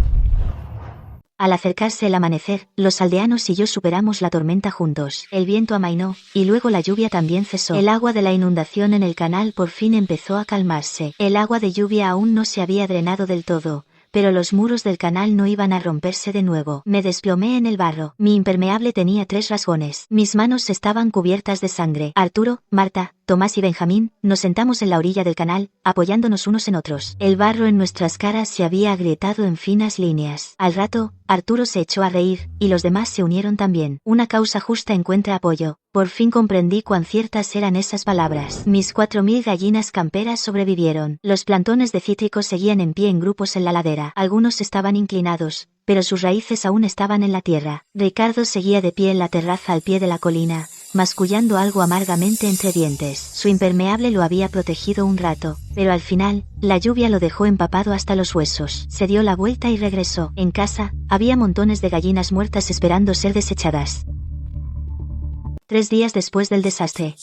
Al acercarse el amanecer, los aldeanos y yo superamos la tormenta juntos. El viento amainó, y luego la lluvia también cesó. El agua de la inundación en el canal por fin empezó a calmarse. El agua de lluvia aún no se había drenado del todo, pero los muros del canal no iban a romperse de nuevo. Me desplomé en el barro. Mi impermeable tenía 3 rasgones. Mis manos estaban cubiertas de sangre. Arturo, Marta, Tomás y Benjamín, nos sentamos en la orilla del canal, apoyándonos unos en otros. El barro en nuestras caras se había agrietado en finas líneas. Al rato, Arturo se echó a reír, y los demás se unieron también. Una causa justa encuentra apoyo. Por fin comprendí cuán ciertas eran esas palabras. Mis 4000 gallinas camperas sobrevivieron. Los plantones de cítricos seguían en pie en grupos en la ladera. Algunos estaban inclinados, pero sus raíces aún estaban en la tierra. Ricardo seguía de pie en la terraza al pie de la colina, mascullando algo amargamente entre dientes. Su impermeable lo había protegido un rato, pero al final, la lluvia lo dejó empapado hasta los huesos. Se dio la vuelta y regresó. En casa, había montones de gallinas muertas esperando ser desechadas. 3 días después del desastre,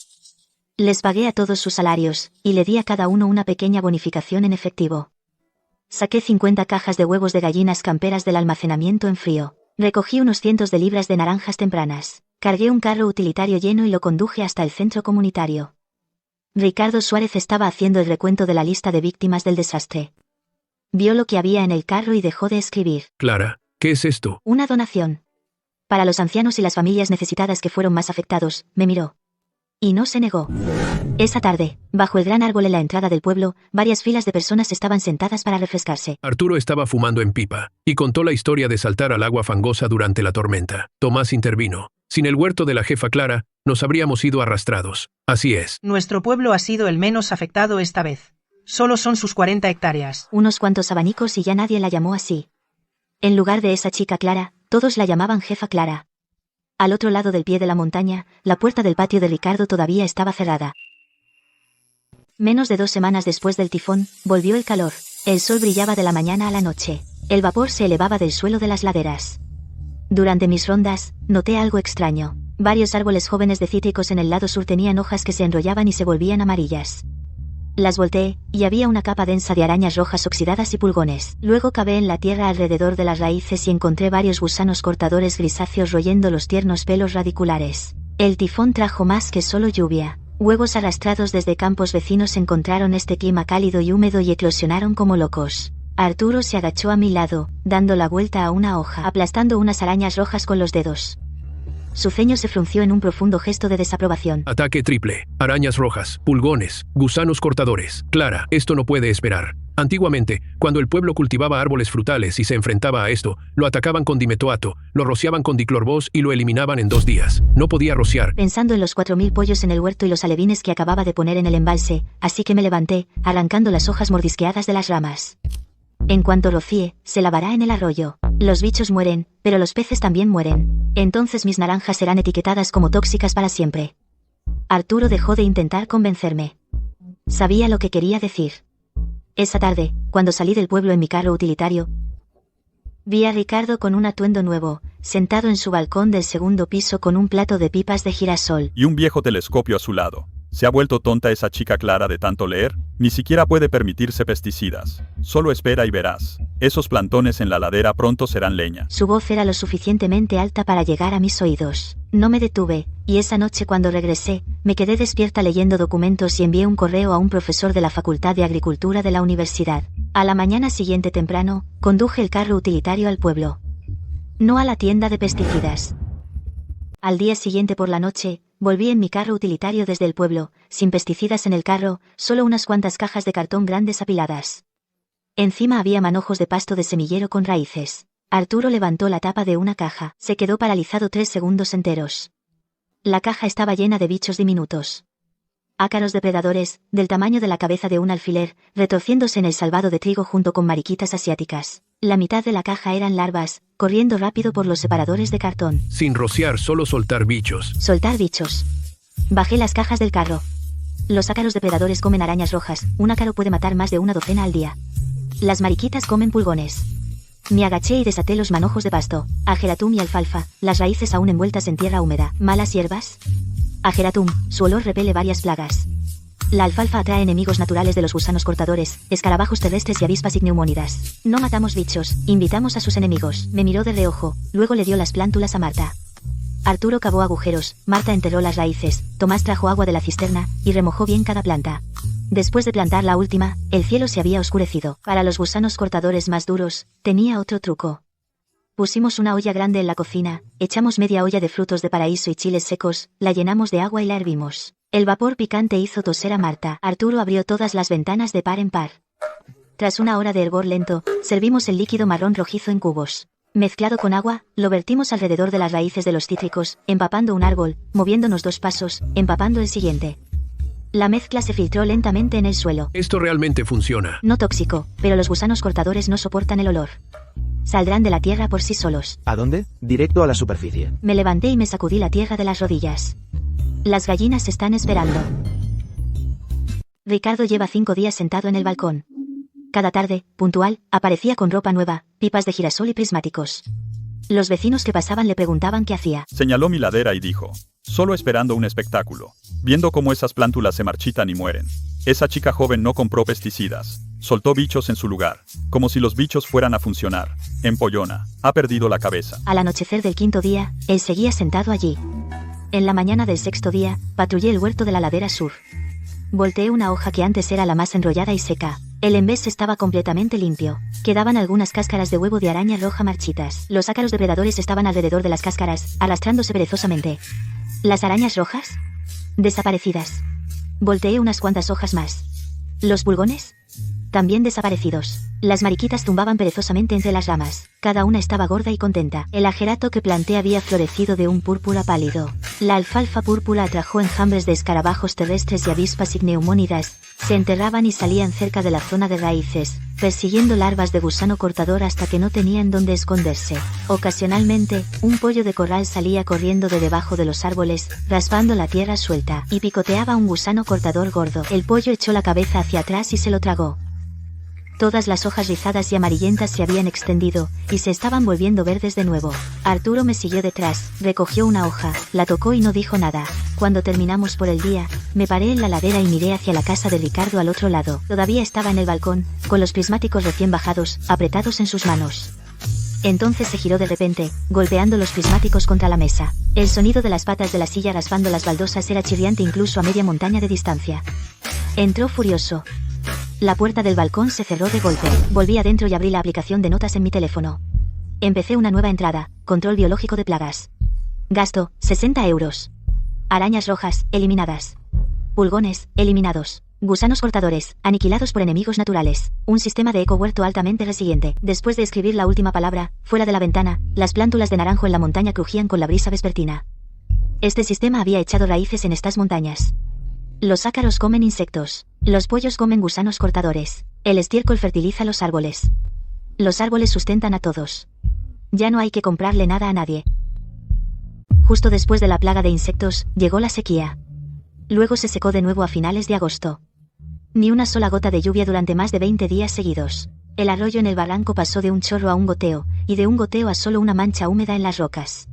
les pagué a todos sus salarios, y le di a cada uno una pequeña bonificación en efectivo. Saqué 50 cajas de huevos de gallinas camperas del almacenamiento en frío. Recogí unos cientos de libras de naranjas tempranas. Cargué un carro utilitario lleno y lo conduje hasta el centro comunitario. Ricardo Suárez estaba haciendo el recuento de la lista de víctimas del desastre. Vio lo que había en el carro y dejó de escribir. Clara, ¿qué es esto? Una donación. Para los ancianos y las familias necesitadas que fueron más afectados, me miró. Y no se negó. Esa tarde, bajo el gran árbol en la entrada del pueblo, varias filas de personas estaban sentadas para refrescarse. Arturo estaba fumando en pipa, y contó la historia de saltar al agua fangosa durante la tormenta. Tomás intervino. Sin el huerto de la jefa Clara, nos habríamos ido arrastrados. Así es. Nuestro pueblo ha sido el menos afectado esta vez. Solo son sus 40 hectáreas. Unos cuantos abanicos y ya nadie la llamó así. En lugar de esa chica Clara, todos la llamaban jefa Clara. Al otro lado del pie de la montaña, la puerta del patio de Ricardo todavía estaba cerrada. Menos de 2 semanas después del tifón, volvió el calor. El sol brillaba de la mañana a la noche. El vapor se elevaba del suelo de las laderas. Durante mis rondas, noté algo extraño. Varios árboles jóvenes de cítricos en el lado sur tenían hojas que se enrollaban y se volvían amarillas. Las volteé, y había una capa densa de arañas rojas oxidadas y pulgones. Luego cavé en la tierra alrededor de las raíces y encontré varios gusanos cortadores grisáceos royendo los tiernos pelos radiculares. El tifón trajo más que solo lluvia. Huevos arrastrados desde campos vecinos encontraron este clima cálido y húmedo y eclosionaron como locos. Arturo se agachó a mi lado, dando la vuelta a una hoja, aplastando unas arañas rojas con los dedos. Su ceño se frunció en un profundo gesto de desaprobación. Ataque triple. Arañas rojas, pulgones, gusanos cortadores. Clara, esto no puede esperar. Antiguamente, cuando el pueblo cultivaba árboles frutales y se enfrentaba a esto, lo atacaban con dimetoato, lo rociaban con diclorbos y lo eliminaban en 2 días. No podía rociar. Pensando en los 4000 pollos en el huerto y los alevines que acababa de poner en el embalse, así que me levanté, arrancando las hojas mordisqueadas de las ramas. En cuanto rocíe, se lavará en el arroyo. Los bichos mueren, pero los peces también mueren. Entonces mis naranjas serán etiquetadas como tóxicas para siempre. Arturo dejó de intentar convencerme. Sabía lo que quería decir. Esa tarde, cuando salí del pueblo en mi carro utilitario, vi a Ricardo con un atuendo nuevo, sentado en su balcón del segundo piso con un plato de pipas de girasol. Y un viejo telescopio a su lado. ¿Se ha vuelto tonta esa chica Clara de tanto leer? Ni siquiera puede permitirse pesticidas. Solo espera y verás. Esos plantones en la ladera pronto serán leña. Su voz era lo suficientemente alta para llegar a mis oídos. No me detuve, y esa noche cuando regresé, me quedé despierta leyendo documentos y envié un correo a un profesor de la Facultad de Agricultura de la universidad. A la mañana siguiente temprano, conduje el carro utilitario al pueblo. No a la tienda de pesticidas. Al día siguiente por la noche, volví en mi carro utilitario desde el pueblo, sin pesticidas en el carro, solo unas cuantas cajas de cartón grandes apiladas. Encima había manojos de pasto de semillero con raíces. Arturo levantó la tapa de una caja, se quedó paralizado 3 segundos enteros. La caja estaba llena de bichos diminutos. Ácaros depredadores, del tamaño de la cabeza de un alfiler, retorciéndose en el salvado de trigo junto con mariquitas asiáticas. La mitad de la caja eran larvas, corriendo rápido por los separadores de cartón. Sin rociar, solo soltar bichos. Soltar bichos. Bajé las cajas del carro. Los ácaros depredadores comen arañas rojas, un ácaro puede matar más de 1 docena al día. Las mariquitas comen pulgones. Me agaché y desaté los manojos de pasto, ageratum y alfalfa, las raíces aún envueltas en tierra húmeda. ¿Malas hierbas? Ageratum, su olor repele varias plagas. La alfalfa atrae enemigos naturales de los gusanos cortadores, escarabajos terrestres y avispas igneumónidas. No matamos bichos, invitamos a sus enemigos. Me miró de reojo, luego le dio las plántulas a Marta. Arturo cavó agujeros, Marta enterró las raíces, Tomás trajo agua de la cisterna, y remojó bien cada planta. Después de plantar la última, el cielo se había oscurecido. Para los gusanos cortadores más duros, tenía otro truco. Pusimos una olla grande en la cocina, echamos media olla de frutos de paraíso y chiles secos, la llenamos de agua y la hervimos. El vapor picante hizo toser a Marta. Arturo abrió todas las ventanas de par en par. Tras una hora de hervor lento, servimos el líquido marrón rojizo en cubos. Mezclado con agua, lo vertimos alrededor de las raíces de los cítricos, empapando un árbol, moviéndonos 2 pasos, empapando el siguiente. La mezcla se filtró lentamente en el suelo. Esto realmente funciona. No tóxico, pero los gusanos cortadores no soportan el olor. Saldrán de la tierra por sí solos. ¿A dónde? Directo a la superficie. Me levanté y me sacudí la tierra de las rodillas. Las gallinas están esperando. Ricardo lleva 5 días sentado en el balcón. Cada tarde, puntual, aparecía con ropa nueva, pipas de girasol y prismáticos. Los vecinos que pasaban le preguntaban qué hacía. Señaló mi ladera y dijo, solo esperando un espectáculo, viendo cómo esas plántulas se marchitan y mueren. Esa chica joven no compró pesticidas, soltó bichos en su lugar, como si los bichos fueran a funcionar. Empollona, ha perdido la cabeza. Al anochecer del 5.º día, él seguía sentado allí. En la mañana del 6.º día, patrullé el huerto de la ladera sur. Volteé una hoja que antes era la más enrollada y seca. El envés estaba completamente limpio. Quedaban algunas cáscaras de huevo de araña roja marchitas. Los ácaros depredadores estaban alrededor de las cáscaras, arrastrándose perezosamente. ¿Las arañas rojas? Desaparecidas. Volteé unas cuantas hojas más. ¿Los pulgones? También desaparecidos. Las mariquitas tumbaban perezosamente entre las ramas. Cada una estaba gorda y contenta. El agerato que planté había florecido de un púrpura pálido. La alfalfa púrpura atrajo enjambres de escarabajos terrestres y avispas igneumónidas. Se enterraban y salían cerca de la zona de raíces, persiguiendo larvas de gusano cortador hasta que no tenían dónde esconderse. Ocasionalmente, un pollo de corral salía corriendo de debajo de los árboles, raspando la tierra suelta, y picoteaba un gusano cortador gordo. El pollo echó la cabeza hacia atrás y se lo tragó. Todas las hojas rizadas y amarillentas se habían extendido, y se estaban volviendo verdes de nuevo. Arturo me siguió detrás, recogió una hoja, la tocó y no dijo nada. Cuando terminamos por el día, me paré en la ladera y miré hacia la casa de Ricardo al otro lado. Todavía estaba en el balcón, con los prismáticos recién bajados, apretados en sus manos. Entonces se giró de repente, golpeando los prismáticos contra la mesa. El sonido de las patas de la silla raspando las baldosas era chirriante incluso a media montaña de distancia. Entró furioso. La puerta del balcón se cerró de golpe. Volví adentro y abrí la aplicación de notas en mi teléfono. Empecé una nueva entrada, control biológico de plagas. Gasto, 60 euros. Arañas rojas, eliminadas. Pulgones, eliminados. Gusanos cortadores, aniquilados por enemigos naturales. Un sistema de ecohuerto altamente resiliente. Después de escribir la última palabra, fuera de la ventana, las plántulas de naranjo en la montaña crujían con la brisa vespertina. Este sistema había echado raíces en estas montañas. Los ácaros comen insectos. Los pollos comen gusanos cortadores. El estiércol fertiliza los árboles. Los árboles sustentan a todos. Ya no hay que comprarle nada a nadie. Justo después de la plaga de insectos, llegó la sequía. Luego se secó de nuevo a finales de agosto. Ni una sola gota de lluvia durante más de 20 días seguidos. El arroyo en el barranco pasó de un chorro a un goteo, y de un goteo a solo una mancha húmeda en las rocas.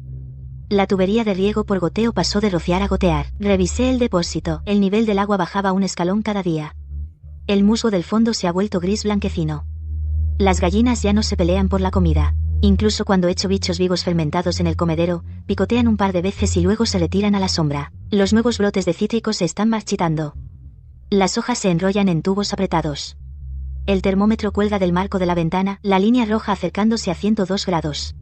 La tubería de riego por goteo pasó de rociar a gotear. Revisé el depósito. El nivel del agua bajaba un escalón cada día. El musgo del fondo se ha vuelto gris blanquecino. Las gallinas ya no se pelean por la comida. Incluso cuando echo bichos vivos fermentados en el comedero, picotean un par de veces y luego se retiran a la sombra. Los nuevos brotes de cítricos se están marchitando. Las hojas se enrollan en tubos apretados. El termómetro cuelga del marco de la ventana, la línea roja acercándose a 102 grados.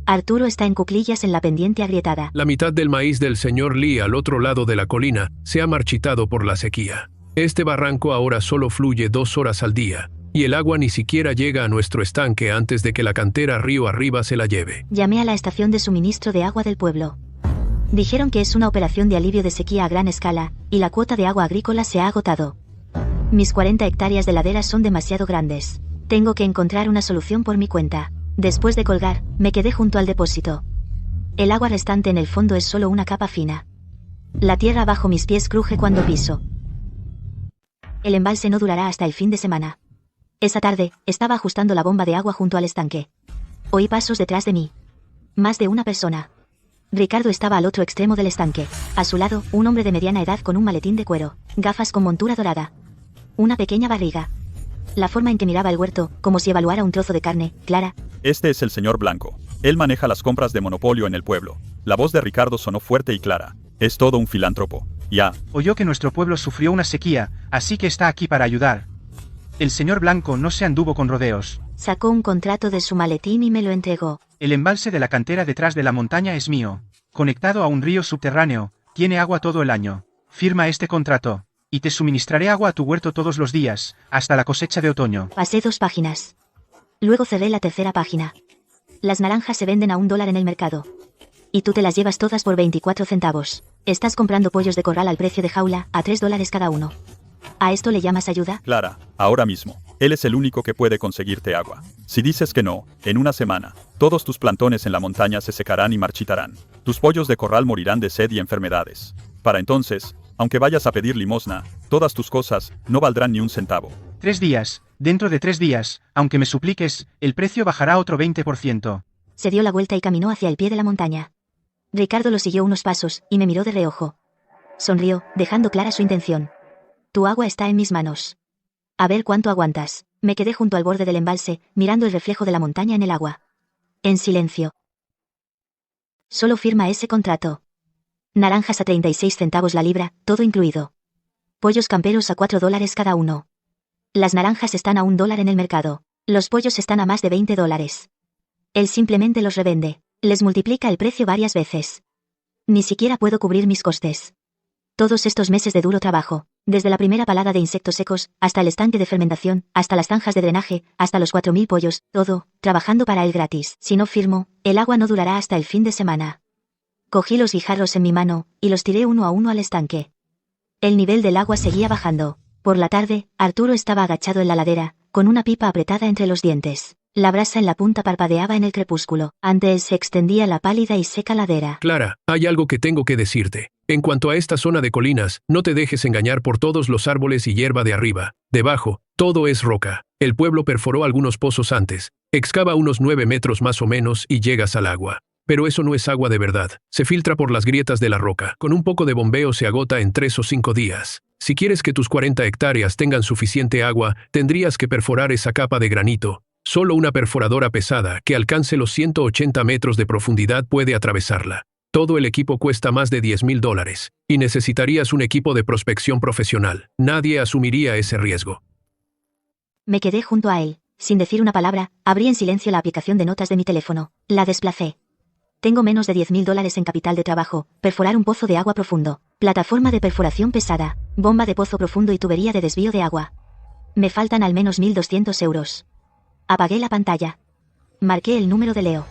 Arturo está en cuclillas en la pendiente agrietada. La mitad del maíz del señor Lee al otro lado de la colina se ha marchitado por la sequía. Este barranco ahora solo fluye 2 horas al día, y el agua ni siquiera llega a nuestro estanque antes de que la cantera río arriba se la lleve. Llamé a la estación de suministro de agua del pueblo. Dijeron que es una operación de alivio de sequía a gran escala, y la cuota de agua agrícola se ha agotado. Mis 40 hectáreas de laderas son demasiado grandes. Tengo que encontrar una solución por mi cuenta. Después de colgar, me quedé junto al depósito. El agua restante en el fondo es solo una capa fina. La tierra bajo mis pies cruje cuando piso. El embalse no durará hasta el fin de semana. Esa tarde, estaba ajustando la bomba de agua junto al estanque. Oí pasos detrás de mí. Más de una persona. Ricardo estaba al otro extremo del estanque. A su lado, un hombre de mediana edad con un maletín de cuero, gafas con montura dorada. Una pequeña barriga. La forma en que miraba el huerto, como si evaluara un trozo de carne, clara. Este es el señor Blanco. Él maneja las compras de monopolio en el pueblo. La voz de Ricardo sonó fuerte y clara. Es todo un filántropo. Ya. Oyó que nuestro pueblo sufrió una sequía, así que está aquí para ayudar. El señor Blanco no se anduvo con rodeos. Sacó un contrato de su maletín y me lo entregó. El embalse de la cantera detrás de la montaña es mío. Conectado a un río subterráneo, tiene agua todo el año. Firma este contrato, y te suministraré agua a tu huerto todos los días, hasta la cosecha de otoño. Pasé 2 páginas. Luego cerré la tercera página. Las naranjas se venden a $1 en el mercado. Y tú te las llevas todas por 24 centavos. Estás comprando pollos de corral al precio de jaula, a $3 cada uno. ¿A esto le llamas ayuda? Clara, ahora mismo. Él es el único que puede conseguirte agua. Si dices que no, en una semana, todos tus plantones en la montaña se secarán y marchitarán. Tus pollos de corral morirán de sed y enfermedades. Para entonces, aunque vayas a pedir limosna, todas tus cosas no valdrán ni un centavo. 3 días, dentro de 3 días, aunque me supliques, el precio bajará otro 20%. Se dio la vuelta y caminó hacia el pie de la montaña. Ricardo lo siguió unos pasos, y me miró de reojo. Sonrió, dejando clara su intención. Tu agua está en mis manos. A ver cuánto aguantas. Me quedé junto al borde del embalse, mirando el reflejo de la montaña en el agua. En silencio. Solo firma ese contrato. Naranjas a 36 centavos la libra, todo incluido. Pollos camperos a $4 cada uno. Las naranjas están a $1 en el mercado. Los pollos están a más de $20. Él simplemente los revende. Les multiplica el precio varias veces. Ni siquiera puedo cubrir mis costes. Todos estos meses de duro trabajo, desde la primera palada de insectos secos, hasta el estanque de fermentación, hasta las zanjas de drenaje, hasta los 4000 pollos, todo, trabajando para él gratis. Si no firmo, el agua no durará hasta el fin de semana. Cogí los guijarros en mi mano, y los tiré uno a uno al estanque. El nivel del agua seguía bajando. Por la tarde, Arturo estaba agachado en la ladera, con una pipa apretada entre los dientes. La brasa en la punta parpadeaba en el crepúsculo. Ante él se extendía la pálida y seca ladera. Clara, hay algo que tengo que decirte. En cuanto a esta zona de colinas, no te dejes engañar por todos los árboles y hierba de arriba. Debajo, todo es roca. El pueblo perforó algunos pozos antes. Excava unos 9 metros más o menos y llegas al agua. Pero eso no es agua de verdad. Se filtra por las grietas de la roca. Con un poco de bombeo se agota en 3 o 5 días. Si quieres que tus 40 hectáreas tengan suficiente agua, tendrías que perforar esa capa de granito. Solo una perforadora pesada que alcance los 180 metros de profundidad puede atravesarla. Todo el equipo cuesta más de $10,000 y necesitarías un equipo de prospección profesional. Nadie asumiría ese riesgo. Me quedé junto a él. Sin decir una palabra, abrí en silencio la aplicación de notas de mi teléfono. La desplacé. Tengo menos de $10,000 en capital de trabajo. Perforar un pozo de agua profundo. Plataforma de perforación pesada. Bomba de pozo profundo y tubería de desvío de agua. Me faltan al menos 1.200 euros. Apagué la pantalla. Marqué el número de Leo.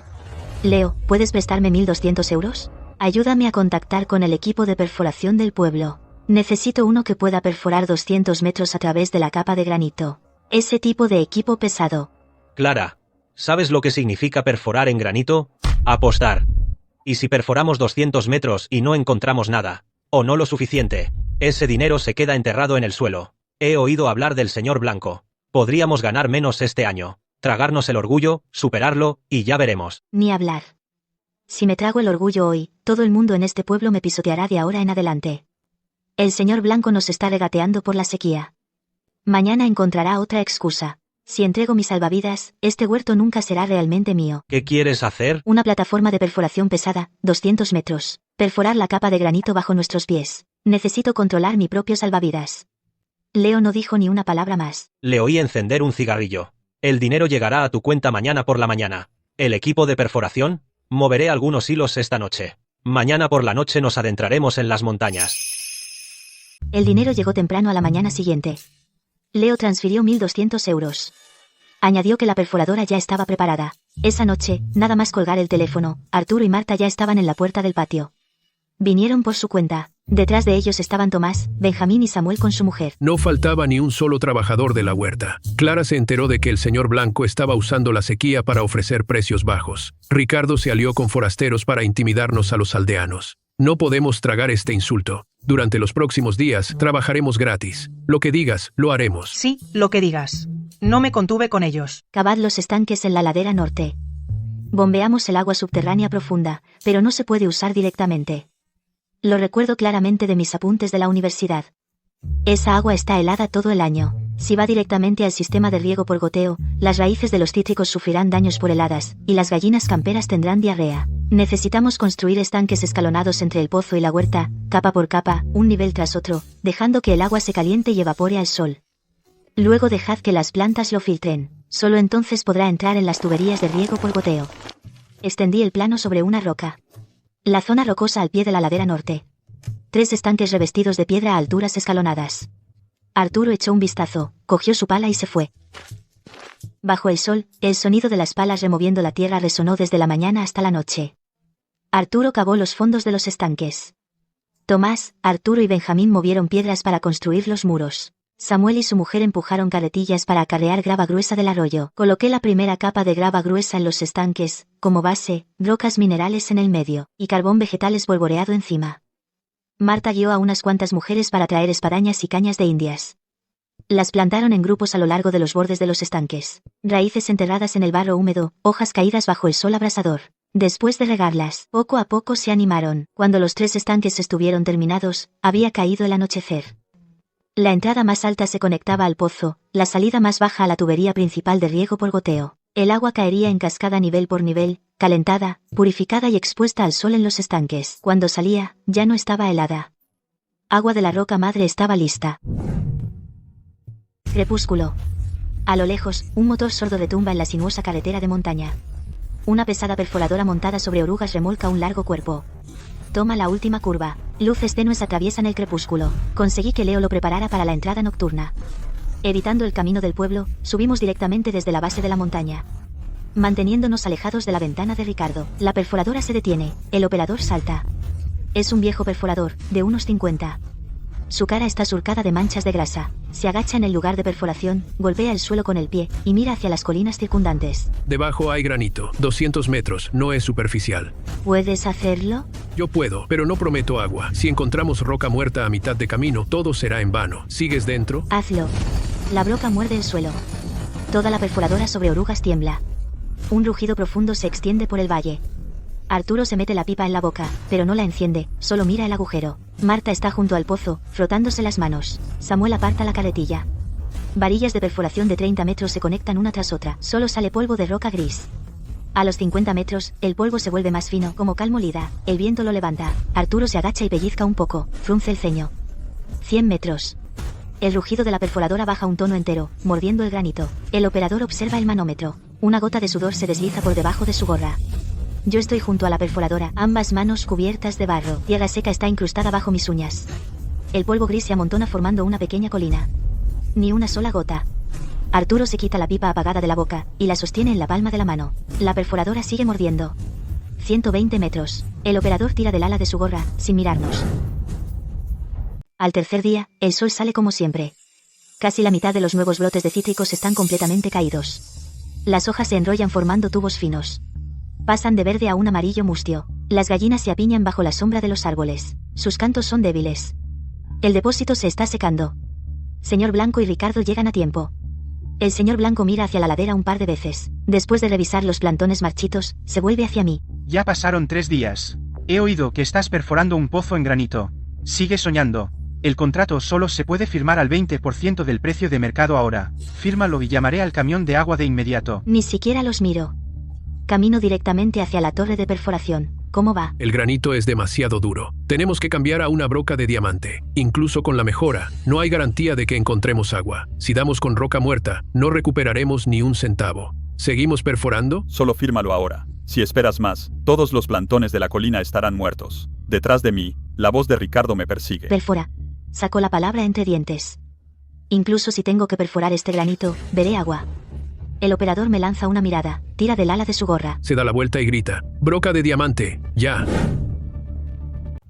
Leo, ¿puedes prestarme 1.200 euros? Ayúdame a contactar con el equipo de perforación del pueblo. Necesito uno que pueda perforar 200 metros a través de la capa de granito. Ese tipo de equipo pesado. Clara, ¿sabes lo que significa perforar en granito? Apostar. Y si perforamos 200 metros y no encontramos nada, o no lo suficiente, ese dinero se queda enterrado en el suelo. He oído hablar del señor Blanco. Podríamos ganar menos este año. Tragarnos el orgullo, superarlo, y ya veremos. Ni hablar. Si me trago el orgullo hoy, todo el mundo en este pueblo me pisoteará de ahora en adelante. El señor Blanco nos está regateando por la sequía. Mañana encontrará otra excusa. Si entrego mis salvavidas, este huerto nunca será realmente mío. ¿Qué quieres hacer? Una plataforma de perforación pesada, 200 metros. Perforar la capa de granito bajo nuestros pies. Necesito controlar mi propio salvavidas. Leo no dijo ni una palabra más. Le oí encender un cigarrillo. El dinero llegará a tu cuenta mañana por la mañana. ¿El equipo de perforación? Moveré algunos hilos esta noche. Mañana por la noche nos adentraremos en las montañas. El dinero llegó temprano a la mañana siguiente. Leo transfirió 1.200 euros. Añadió que la perforadora ya estaba preparada. Esa noche, nada más colgar el teléfono, Arturo y Marta ya estaban en la puerta del patio. Vinieron por su cuenta. Detrás de ellos estaban Tomás, Benjamín y Samuel con su mujer. No faltaba ni un solo trabajador de la huerta. Clara se enteró de que el señor Blanco estaba usando la sequía para ofrecer precios bajos. Ricardo se alió con forasteros para intimidarnos a los aldeanos. No podemos tragar este insulto. Durante los próximos días, trabajaremos gratis. Lo que digas, lo haremos. Sí, lo que digas. No me contuve con ellos. Cavad los estanques en la ladera norte. Bombeamos el agua subterránea profunda, pero no se puede usar directamente. Lo recuerdo claramente de mis apuntes de la universidad. Esa agua está helada todo el año. Si va directamente al sistema de riego por goteo, las raíces de los cítricos sufrirán daños por heladas, y las gallinas camperas tendrán diarrea. Necesitamos construir estanques escalonados entre el pozo y la huerta, capa por capa, un nivel tras otro, dejando que el agua se caliente y evapore al sol. Luego dejad que las plantas lo filtren. Solo entonces podrá entrar en las tuberías de riego por goteo. Extendí el plano sobre una roca. La zona rocosa al pie de la ladera norte. 3 estanques revestidos de piedra a alturas escalonadas. Arturo echó un vistazo, cogió su pala y se fue. Bajo el sol, el sonido de las palas removiendo la tierra resonó desde la mañana hasta la noche. Arturo cavó los fondos de los estanques. Tomás, Arturo y Benjamín movieron piedras para construir los muros. Samuel y su mujer empujaron carretillas para acarrear grava gruesa del arroyo. Coloqué la primera capa de grava gruesa en los estanques, como base, rocas minerales en el medio, y carbón vegetal espolvoreado encima. Marta guió a unas cuantas mujeres para traer espadañas y cañas de indias. Las plantaron en grupos a lo largo de los bordes de los estanques. Raíces enterradas en el barro húmedo, hojas caídas bajo el sol abrasador. Después de regarlas, poco a poco se animaron. Cuando los 3 estanques estuvieron terminados, había caído el anochecer. La entrada más alta se conectaba al pozo, la salida más baja a la tubería principal de riego por goteo. El agua caería en cascada nivel por nivel, calentada, purificada y expuesta al sol en los estanques. Cuando salía, ya no estaba helada. Agua de la roca madre estaba lista. Crepúsculo. A lo lejos, un motor sordo retumba en la sinuosa carretera de montaña. Una pesada perforadora montada sobre orugas remolca un largo cuerpo. Toma la última curva. Luces tenues atraviesan el crepúsculo. Conseguí que Leo lo preparara para la entrada nocturna. Evitando el camino del pueblo, subimos directamente desde la base de la montaña. Manteniéndonos alejados de la ventana de Ricardo, la perforadora se detiene, el operador salta. Es un viejo perforador, de unos 50. Su cara está surcada de manchas de grasa. Se agacha en el lugar de perforación, golpea el suelo con el pie, y mira hacia las colinas circundantes. Debajo hay granito, 200 metros, no es superficial. ¿Puedes hacerlo? Yo puedo, pero no prometo agua. Si encontramos roca muerta a mitad de camino, todo será en vano. ¿Sigues dentro? Hazlo. La broca muerde el suelo. Toda la perforadora sobre orugas tiembla. Un rugido profundo se extiende por el valle. Arturo se mete la pipa en la boca, pero no la enciende, solo mira el agujero. Marta está junto al pozo, frotándose las manos. Samuel aparta la carretilla. Varillas de perforación de 30 metros se conectan una tras otra. Solo sale polvo de roca gris. A los 50 metros, el polvo se vuelve más fino, como cal molida. El viento lo levanta. Arturo se agacha y pellizca un poco. Frunce el ceño. 100 metros. El rugido de la perforadora baja un tono entero, mordiendo el granito. El operador observa el manómetro. Una gota de sudor se desliza por debajo de su gorra. Yo estoy junto a la perforadora, ambas manos cubiertas de barro. Tierra seca está incrustada bajo mis uñas. El polvo gris se amontona formando una pequeña colina. Ni una sola gota. Arturo se quita la pipa apagada de la boca, y la sostiene en la palma de la mano. La perforadora sigue mordiendo. 120 metros. El operador tira del ala de su gorra, sin mirarnos. Al tercer día, el sol sale como siempre. Casi la mitad de los nuevos brotes de cítricos están completamente caídos. Las hojas se enrollan formando tubos finos. Pasan de verde a un amarillo mustio. Las gallinas se apiñan bajo la sombra de los árboles. Sus cantos son débiles. El depósito se está secando. Señor Blanco y Ricardo llegan a tiempo. El señor Blanco mira hacia la ladera un par de veces. Después de revisar los plantones marchitos, se vuelve hacia mí. Ya pasaron 3 días. He oído que estás perforando un pozo en granito. Sigue soñando. El contrato solo se puede firmar al 20% del precio de mercado ahora. Fírmalo y llamaré al camión de agua de inmediato. Ni siquiera los miro. Camino directamente hacia la torre de perforación. ¿Cómo va? El granito es demasiado duro. Tenemos que cambiar a una broca de diamante. Incluso con la mejora, no hay garantía de que encontremos agua. Si damos con roca muerta, no recuperaremos ni un centavo. ¿Seguimos perforando? Solo fírmalo ahora. Si esperas más, todos los plantones de la colina estarán muertos. Detrás de mí, la voz de Ricardo me persigue. Perfora. Sacó la palabra entre dientes. Incluso si tengo que perforar este granito, veré agua. El operador me lanza una mirada, tira del ala de su gorra. Se da la vuelta y grita: ¡Broca de diamante! ¡Ya!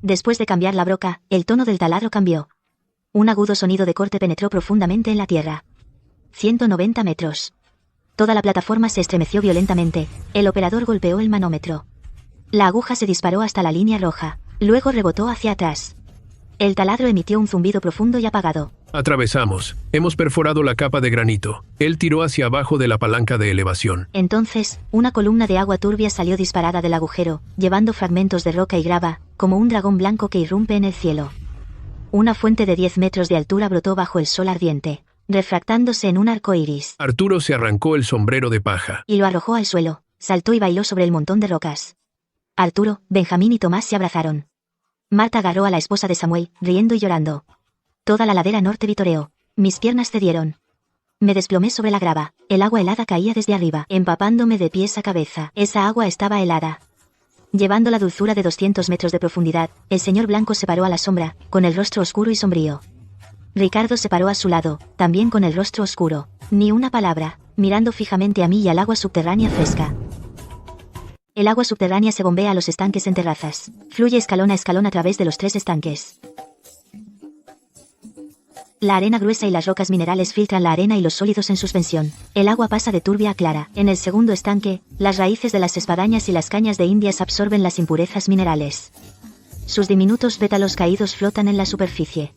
Después de cambiar la broca, el tono del taladro cambió. Un agudo sonido de corte penetró profundamente en la tierra. 190 metros. Toda la plataforma se estremeció violentamente. El operador golpeó el manómetro. La aguja se disparó hasta la línea roja. Luego rebotó hacia atrás. El taladro emitió un zumbido profundo y apagado. Atravesamos. Hemos perforado la capa de granito. Él tiró hacia abajo de la palanca de elevación. Entonces, una columna de agua turbia salió disparada del agujero, llevando fragmentos de roca y grava, como un dragón blanco que irrumpe en el cielo. Una fuente de 10 metros de altura brotó bajo el sol ardiente, refractándose en un arco iris. Arturo se arrancó el sombrero de paja. Y lo arrojó al suelo, saltó y bailó sobre el montón de rocas. Arturo, Benjamín y Tomás se abrazaron. Marta agarró a la esposa de Samuel, riendo y llorando. Toda la ladera norte vitoreó. Mis piernas cedieron. Me desplomé sobre la grava. El agua helada caía desde arriba, empapándome de pies a cabeza. Esa agua estaba helada. Llevando la dulzura de 200 metros de profundidad, el señor Blanco se paró a la sombra, con el rostro oscuro y sombrío. Ricardo se paró a su lado, también con el rostro oscuro. Ni una palabra, mirando fijamente a mí y al agua subterránea fresca. El agua subterránea se bombea a los estanques en terrazas. Fluye escalón a escalón a través de los 3 estanques. La arena gruesa y las rocas minerales filtran la arena y los sólidos en suspensión. El agua pasa de turbia a clara. En el segundo estanque, las raíces de las espadañas y las cañas de indias absorben las impurezas minerales. Sus diminutos pétalos caídos flotan en la superficie.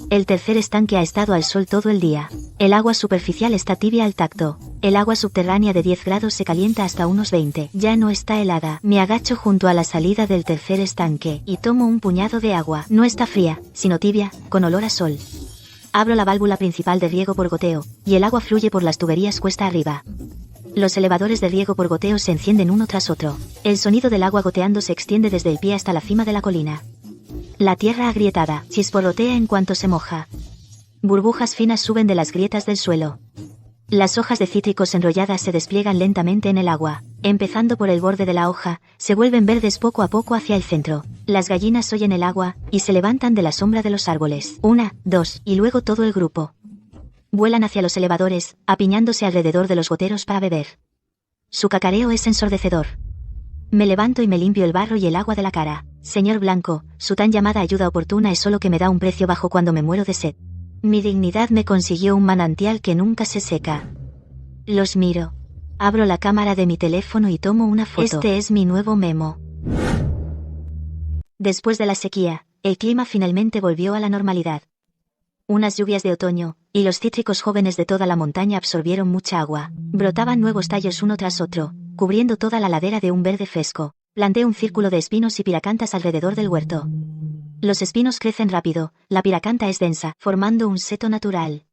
El tercer estanque ha estado al sol todo el día. El agua superficial está tibia al tacto. El agua subterránea de 10 grados se calienta hasta unos 20. Ya no está helada. Me agacho junto a la salida del tercer estanque y tomo un puñado de agua. No está fría, sino tibia, con olor a sol. Abro la válvula principal de riego por goteo, y el agua fluye por las tuberías cuesta arriba. Los elevadores de riego por goteo se encienden uno tras otro. El sonido del agua goteando se extiende desde el pie hasta la cima de la colina. La tierra agrietada chisporrotea en cuanto se moja. Burbujas finas suben de las grietas del suelo. Las hojas de cítricos enrolladas se despliegan lentamente en el agua. Empezando por el borde de la hoja, se vuelven verdes poco a poco hacia el centro. Las gallinas oyen el agua, y se levantan de la sombra de los árboles. 1, 2, y luego todo el grupo. Vuelan hacia los elevadores, apiñándose alrededor de los goteros para beber. Su cacareo es ensordecedor. Me levanto y me limpio el barro y el agua de la cara. Señor Blanco, su tan llamada ayuda oportuna es solo que me da un precio bajo cuando me muero de sed. Mi dignidad me consiguió un manantial que nunca se seca. Los miro. Abro la cámara de mi teléfono y tomo una foto. Este es mi nuevo memo. Después de la sequía, el clima finalmente volvió a la normalidad. Unas lluvias de otoño, y los cítricos jóvenes de toda la montaña absorbieron mucha agua. Brotaban nuevos tallos uno tras otro, cubriendo toda la ladera de un verde fresco. Planté un círculo de espinos y piracantas alrededor del huerto. Los espinos crecen rápido, la piracanta es densa, formando un seto natural.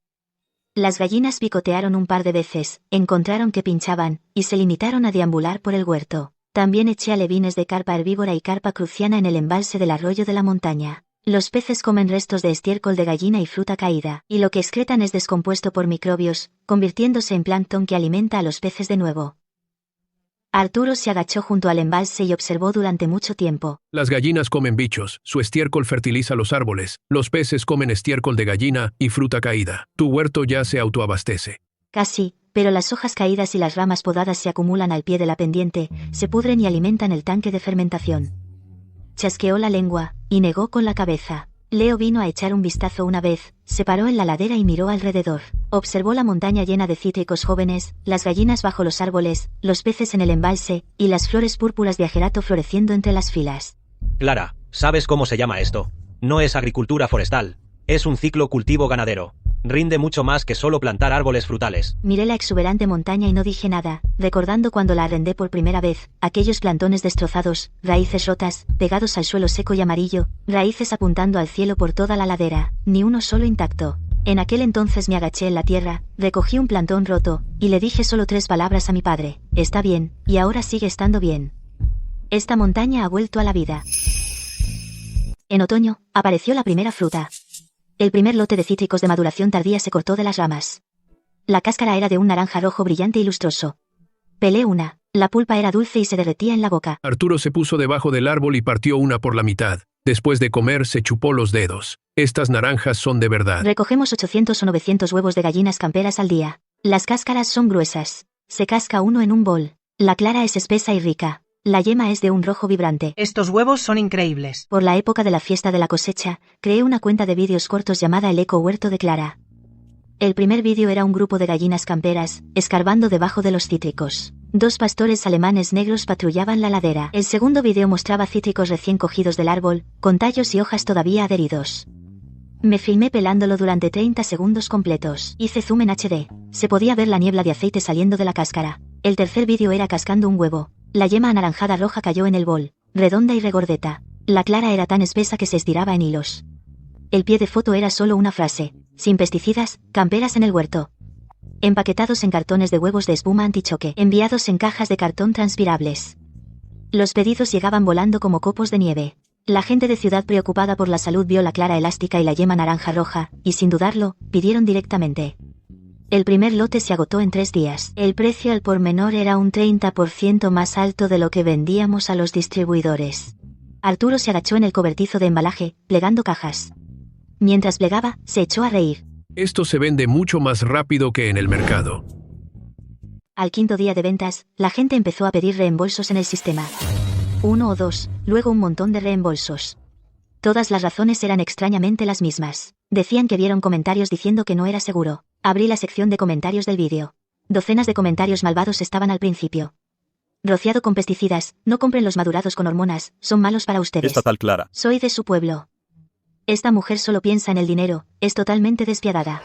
Las gallinas picotearon un par de veces, encontraron que pinchaban, y se limitaron a deambular por el huerto. También eché alevines de carpa herbívora y carpa cruciana en el embalse del arroyo de la montaña. Los peces comen restos de estiércol de gallina y fruta caída, y lo que excretan es descompuesto por microbios, convirtiéndose en plancton que alimenta a los peces de nuevo. Arturo se agachó junto al embalse y observó durante mucho tiempo. Las gallinas comen bichos, su estiércol fertiliza los árboles, los peces comen estiércol de gallina y fruta caída. Tu huerto ya se autoabastece. Casi, pero las hojas caídas y las ramas podadas se acumulan al pie de la pendiente, se pudren y alimentan el tanque de fermentación. Chasqueó la lengua, y negó con la cabeza. Leo vino a echar un vistazo una vez, se paró en la ladera y miró alrededor. Observó la montaña llena de cítricos jóvenes, las gallinas bajo los árboles, los peces en el embalse, y las flores púrpuras de ajerato floreciendo entre las filas. Clara, ¿sabes cómo se llama esto? No es agricultura forestal. Es un ciclo cultivo ganadero. Rinde mucho más que solo plantar árboles frutales. Miré la exuberante montaña y no dije nada, recordando cuando la arrendé por primera vez, aquellos plantones destrozados, raíces rotas, pegados al suelo seco y amarillo, raíces apuntando al cielo por toda la ladera, ni uno solo intacto. En aquel entonces me agaché en la tierra, recogí un plantón roto, y le dije solo 3 palabras a mi padre: está bien, y ahora sigue estando bien. Esta montaña ha vuelto a la vida. En otoño, apareció la primera fruta. El primer lote de cítricos de maduración tardía se cortó de las ramas. La cáscara era de un naranja rojo brillante y lustroso. Pelé una. La pulpa era dulce y se derretía en la boca. Arturo se puso debajo del árbol y partió una por la mitad. Después de comer se chupó los dedos. Estas naranjas son de verdad. Recogemos 800 o 900 huevos de gallinas camperas al día. Las cáscaras son gruesas. Se casca uno en un bol. La clara es espesa y rica. La yema es de un rojo vibrante. Estos huevos son increíbles. Por la época de la fiesta de la cosecha, creé una cuenta de vídeos cortos llamada El Eco Huerto de Clara. El primer vídeo era un grupo de gallinas camperas, escarbando debajo de los cítricos. 2 pastores alemanes negros patrullaban la ladera. El segundo vídeo mostraba cítricos recién cogidos del árbol, con tallos y hojas todavía adheridos. Me filmé pelándolo durante 30 segundos completos. Hice zoom en HD. Se podía ver la niebla de aceite saliendo de la cáscara. El tercer vídeo era cascando un huevo. La yema anaranjada roja cayó en el bol, redonda y regordeta. La clara era tan espesa que se estiraba en hilos. El pie de foto era solo una frase: sin pesticidas, camperas en el huerto. Empaquetados en cartones de huevos de espuma antichoque, enviados en cajas de cartón transpirables. Los pedidos llegaban volando como copos de nieve. La gente de ciudad preocupada por la salud vio la clara elástica y la yema naranja roja, y sin dudarlo, pidieron directamente. El primer lote se agotó en 3 días. El precio al por menor era un 30% más alto de lo que vendíamos a los distribuidores. Arturo se agachó en el cobertizo de embalaje, plegando cajas. Mientras plegaba, se echó a reír. Esto se vende mucho más rápido que en el mercado. Al 5.º día de ventas, la gente empezó a pedir reembolsos en el sistema. 1 o 2, luego un montón de reembolsos. Todas las razones eran extrañamente las mismas. Decían que vieron comentarios diciendo que no era seguro. Abrí la sección de comentarios del vídeo. Docenas de comentarios malvados estaban al principio. Rociado con pesticidas, no compren los madurados con hormonas, son malos para ustedes. Esta tal Clara. Soy de su pueblo. Esta mujer solo piensa en el dinero, es totalmente despiadada.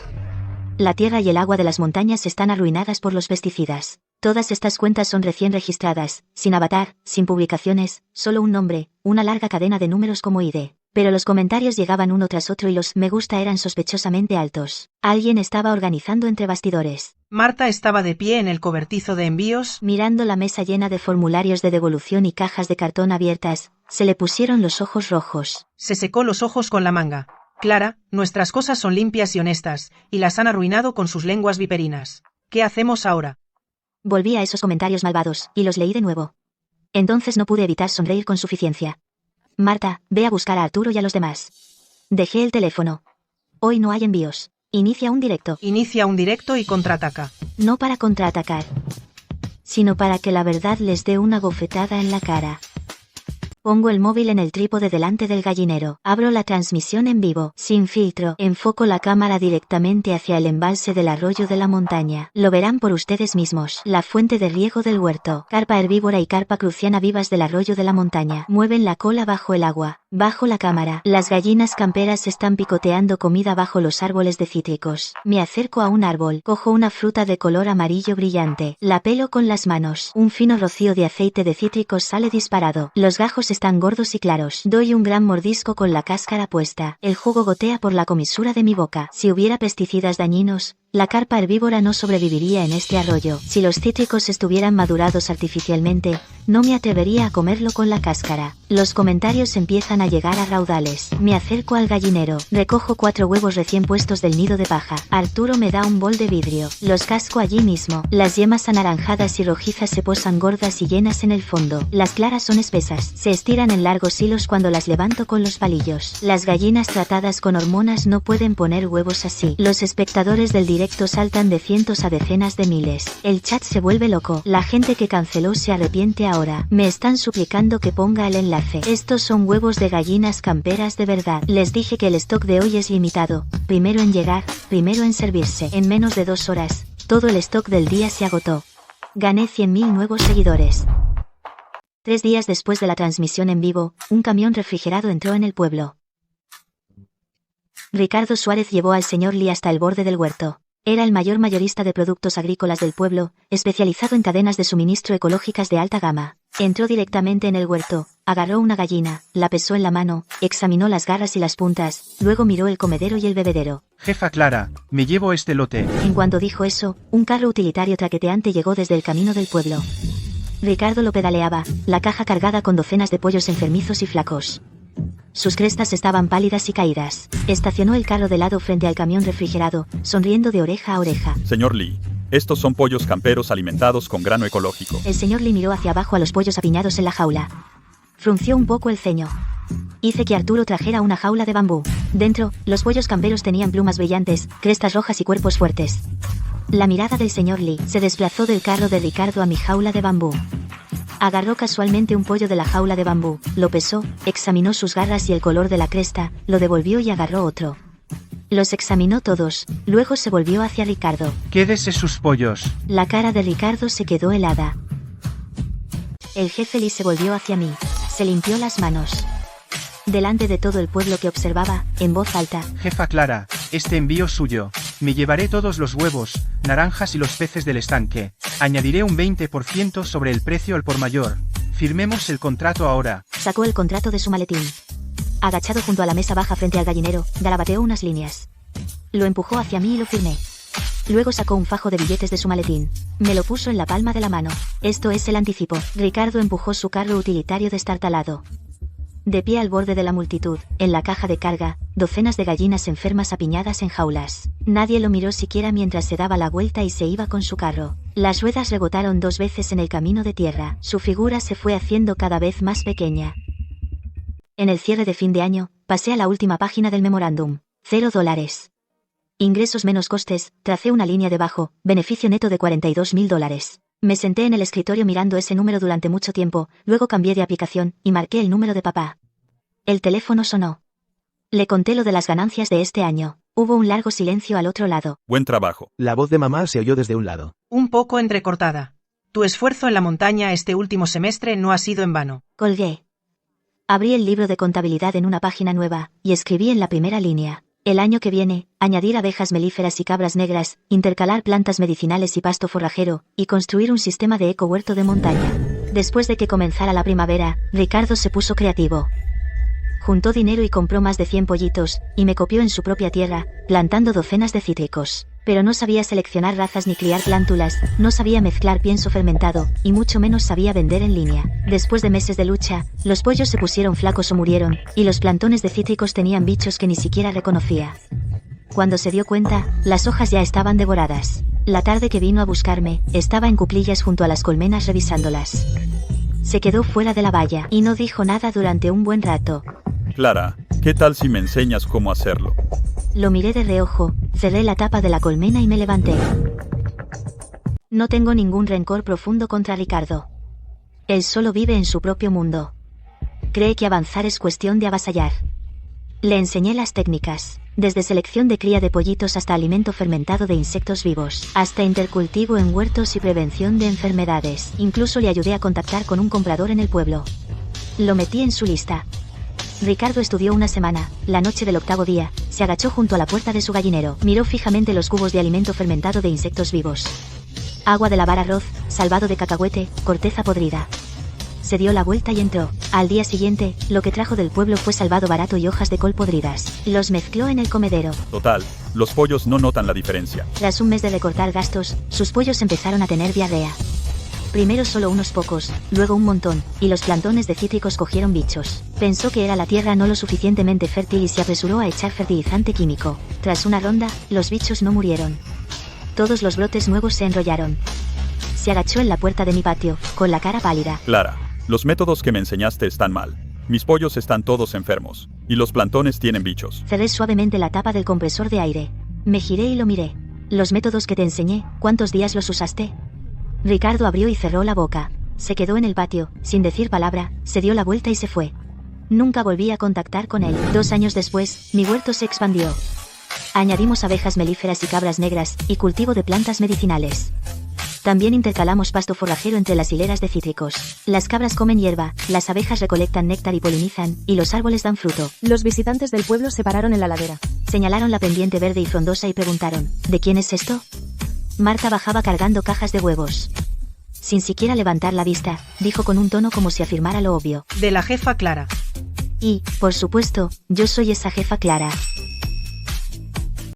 La tierra y el agua de las montañas están arruinadas por los pesticidas. Todas estas cuentas son recién registradas, sin avatar, sin publicaciones, solo un nombre, una larga cadena de números como ID. Pero los comentarios llegaban uno tras otro y los me gusta eran sospechosamente altos. Alguien estaba organizando entre bastidores. Marta estaba de pie en el cobertizo de envíos, mirando la mesa llena de formularios de devolución y cajas de cartón abiertas. Se le pusieron los ojos rojos. Se secó los ojos con la manga. Clara, nuestras cosas son limpias y honestas, y las han arruinado con sus lenguas viperinas. ¿Qué hacemos ahora? Volví a esos comentarios malvados, y los leí de nuevo. Entonces no pude evitar sonreír con suficiencia. Marta, ve a buscar a Arturo y a los demás. Dejé el teléfono. Hoy no hay envíos. Inicia un directo. Inicia un directo y contraataca. No para contraatacar, sino para que la verdad les dé una bofetada en la cara. Pongo el móvil en el trípode delante del gallinero. Abro la transmisión en vivo, sin filtro. Enfoco la cámara directamente hacia el embalse del arroyo de la montaña. Lo verán por ustedes mismos. La fuente de riego del huerto. Carpa herbívora y carpa cruciana vivas del arroyo de la montaña. Mueven la cola bajo el agua. Bajo la cámara. Las gallinas camperas están picoteando comida bajo los árboles de cítricos. Me acerco a un árbol. Cojo una fruta de color amarillo brillante. La pelo con las manos. Un fino rocío de aceite de cítricos sale disparado. Los gajos están gordos y claros. Doy un gran mordisco con la cáscara puesta. El jugo gotea por la comisura de mi boca. Si hubiera pesticidas dañinos, La carpa herbívora no sobreviviría en este arroyo. Si los cítricos estuvieran madurados artificialmente, no me atrevería a comerlo con la cáscara. Los comentarios empiezan a llegar a raudales. Me acerco al gallinero. Recojo 4 huevos recién puestos del nido de paja. Arturo me da un bol de vidrio. Los casco allí mismo. Las yemas anaranjadas y rojizas se posan gordas y llenas en el fondo. Las claras son espesas. Se estiran en largos hilos cuando las levanto con los palillos. Las gallinas tratadas con hormonas no pueden poner huevos así. Los espectadores del directo saltan de cientos a decenas de miles. El chat se vuelve loco. La gente que canceló se arrepiente ahora. Me están suplicando que ponga el enlace. Estos son huevos de gallinas camperas de verdad. Les dije que el stock de hoy es limitado. Primero en llegar, primero en servirse. En menos de 2 horas, todo el stock del día se agotó. Gané 100.000 nuevos seguidores. 3 días después de la transmisión en vivo, un camión refrigerado entró en el pueblo. Ricardo Suárez llevó al señor Lee hasta el borde del huerto. Era el mayor mayorista de productos agrícolas del pueblo, especializado en cadenas de suministro ecológicas de alta gama. Entró directamente en el huerto, agarró una gallina, la pesó en la mano, examinó las garras y las puntas, luego miró el comedero y el bebedero. Jefa Clara, me llevo este lote. En cuanto dijo eso, un carro utilitario traqueteante llegó desde el camino del pueblo. Ricardo lo pedaleaba, la caja cargada con docenas de pollos enfermizos y flacos. Sus crestas estaban pálidas y caídas. Estacionó el carro de lado frente al camión refrigerado, sonriendo de oreja a oreja. Señor Lee, estos son pollos camperos alimentados con grano ecológico. El señor Lee miró hacia abajo a los pollos apiñados en la jaula. Frunció un poco el ceño. Hice que Arturo trajera una jaula de bambú. Dentro, los pollos camperos tenían plumas brillantes, crestas rojas y cuerpos fuertes. La mirada del señor Lee se desplazó del carro de Ricardo a mi jaula de bambú. Agarró casualmente un pollo de la jaula de bambú, lo pesó, examinó sus garras y el color de la cresta, lo devolvió y agarró otro. Los examinó todos, luego se volvió hacia Ricardo. Quédese sus pollos. La cara de Ricardo se quedó helada. El jefe Lee se volvió hacia mí. Se limpió las manos. Delante de todo el pueblo que observaba, en voz alta. Jefa Clara, este envío suyo. Me llevaré todos los huevos, naranjas y los peces del estanque. Añadiré un 20% sobre el precio al por mayor. Firmemos el contrato ahora. Sacó el contrato de su maletín. Agachado junto a la mesa baja frente al gallinero, garabateó unas líneas. Lo empujó hacia mí y lo firmé. Luego sacó un fajo de billetes de su maletín. Me lo puso en la palma de la mano. Esto es el anticipo. Ricardo empujó su carro utilitario destartalado. De pie al borde de la multitud, en la caja de carga, docenas de gallinas enfermas apiñadas en jaulas. Nadie lo miró siquiera mientras se daba la vuelta y se iba con su carro. Las ruedas rebotaron 2 veces en el camino de tierra. Su figura se fue haciendo cada vez más pequeña. En el cierre de fin de año, pasé a la última página del memorándum. $0. Ingresos menos costes, tracé una línea debajo, beneficio neto de $42.000. Me senté en el escritorio mirando ese número durante mucho tiempo, luego cambié de aplicación, y marqué el número de papá. El teléfono sonó. Le conté lo de las ganancias de este año. Hubo un largo silencio al otro lado. Buen trabajo. La voz de mamá se oyó desde un lado. Un poco entrecortada. Tu esfuerzo en la montaña este último semestre no ha sido en vano. Colgué. Abrí el libro de contabilidad en una página nueva, y escribí en la primera línea. El año que viene, añadir abejas melíferas y cabras negras, intercalar plantas medicinales y pasto forrajero, y construir un sistema de ecohuerto de montaña. Después de que comenzara la primavera, Ricardo se puso creativo. Juntó dinero y compró más de 100 pollitos, y me copió en su propia tierra, plantando docenas de cítricos. Pero no sabía seleccionar razas ni criar plántulas, no sabía mezclar pienso fermentado, y mucho menos sabía vender en línea. Después de meses de lucha, los pollos se pusieron flacos o murieron, y los plantones de cítricos tenían bichos que ni siquiera reconocía. Cuando se dio cuenta, las hojas ya estaban devoradas. La tarde que vino a buscarme, estaba en cuclillas junto a las colmenas revisándolas. Se quedó fuera de la valla, y no dijo nada durante un buen rato. Clara, ¿qué tal si me enseñas cómo hacerlo? Lo miré de reojo, cerré la tapa de la colmena y me levanté. No tengo ningún rencor profundo contra Ricardo. Él solo vive en su propio mundo. Cree que avanzar es cuestión de avasallar. Le enseñé las técnicas, desde selección de cría de pollitos hasta alimento fermentado de insectos vivos, hasta intercultivo en huertos y prevención de enfermedades. Incluso le ayudé a contactar con un comprador en el pueblo. Lo metí en su lista. Ricardo estudió una semana. La noche del 8º día, se agachó junto a la puerta de su gallinero, miró fijamente los cubos de alimento fermentado de insectos vivos. Agua de lavar arroz, salvado de cacahuete, corteza podrida. se dio la vuelta y entró. Al día siguiente, lo que trajo del pueblo fue salvado barato y hojas de col podridas. Los mezcló en el comedero. Total, los pollos no notan la diferencia. Tras un mes de recortar gastos, sus pollos empezaron a tener diarrea. Primero solo unos pocos, luego un montón, y los plantones de cítricos cogieron bichos. Pensó que era la tierra no lo suficientemente fértil y se apresuró a echar fertilizante químico. Tras una ronda, los bichos no murieron. Todos los brotes nuevos se enrollaron. Se agachó en la puerta de mi patio, con la cara pálida. Clara, los métodos que me enseñaste están mal. Mis pollos están todos enfermos, y los plantones tienen bichos. Cerré suavemente la tapa del compresor de aire. Me giré y lo miré. Los métodos que te enseñé, ¿cuántos días los usaste? Ricardo abrió y cerró la boca. Se quedó en el patio, sin decir palabra, se dio la vuelta y se fue. Nunca volví a contactar con él. 2 años después, mi huerto se expandió. Añadimos abejas melíferas y cabras negras, y cultivo de plantas medicinales. También intercalamos pasto forrajero entre las hileras de cítricos. Las cabras comen hierba, las abejas recolectan néctar y polinizan, y los árboles dan fruto. Los visitantes del pueblo se pararon en la ladera. Señalaron la pendiente verde y frondosa y preguntaron, ¿de quién es esto? Marta bajaba cargando cajas de huevos. Sin siquiera levantar la vista, dijo con un tono como si afirmara lo obvio. De la jefa Clara. Y, por supuesto, yo soy esa jefa Clara.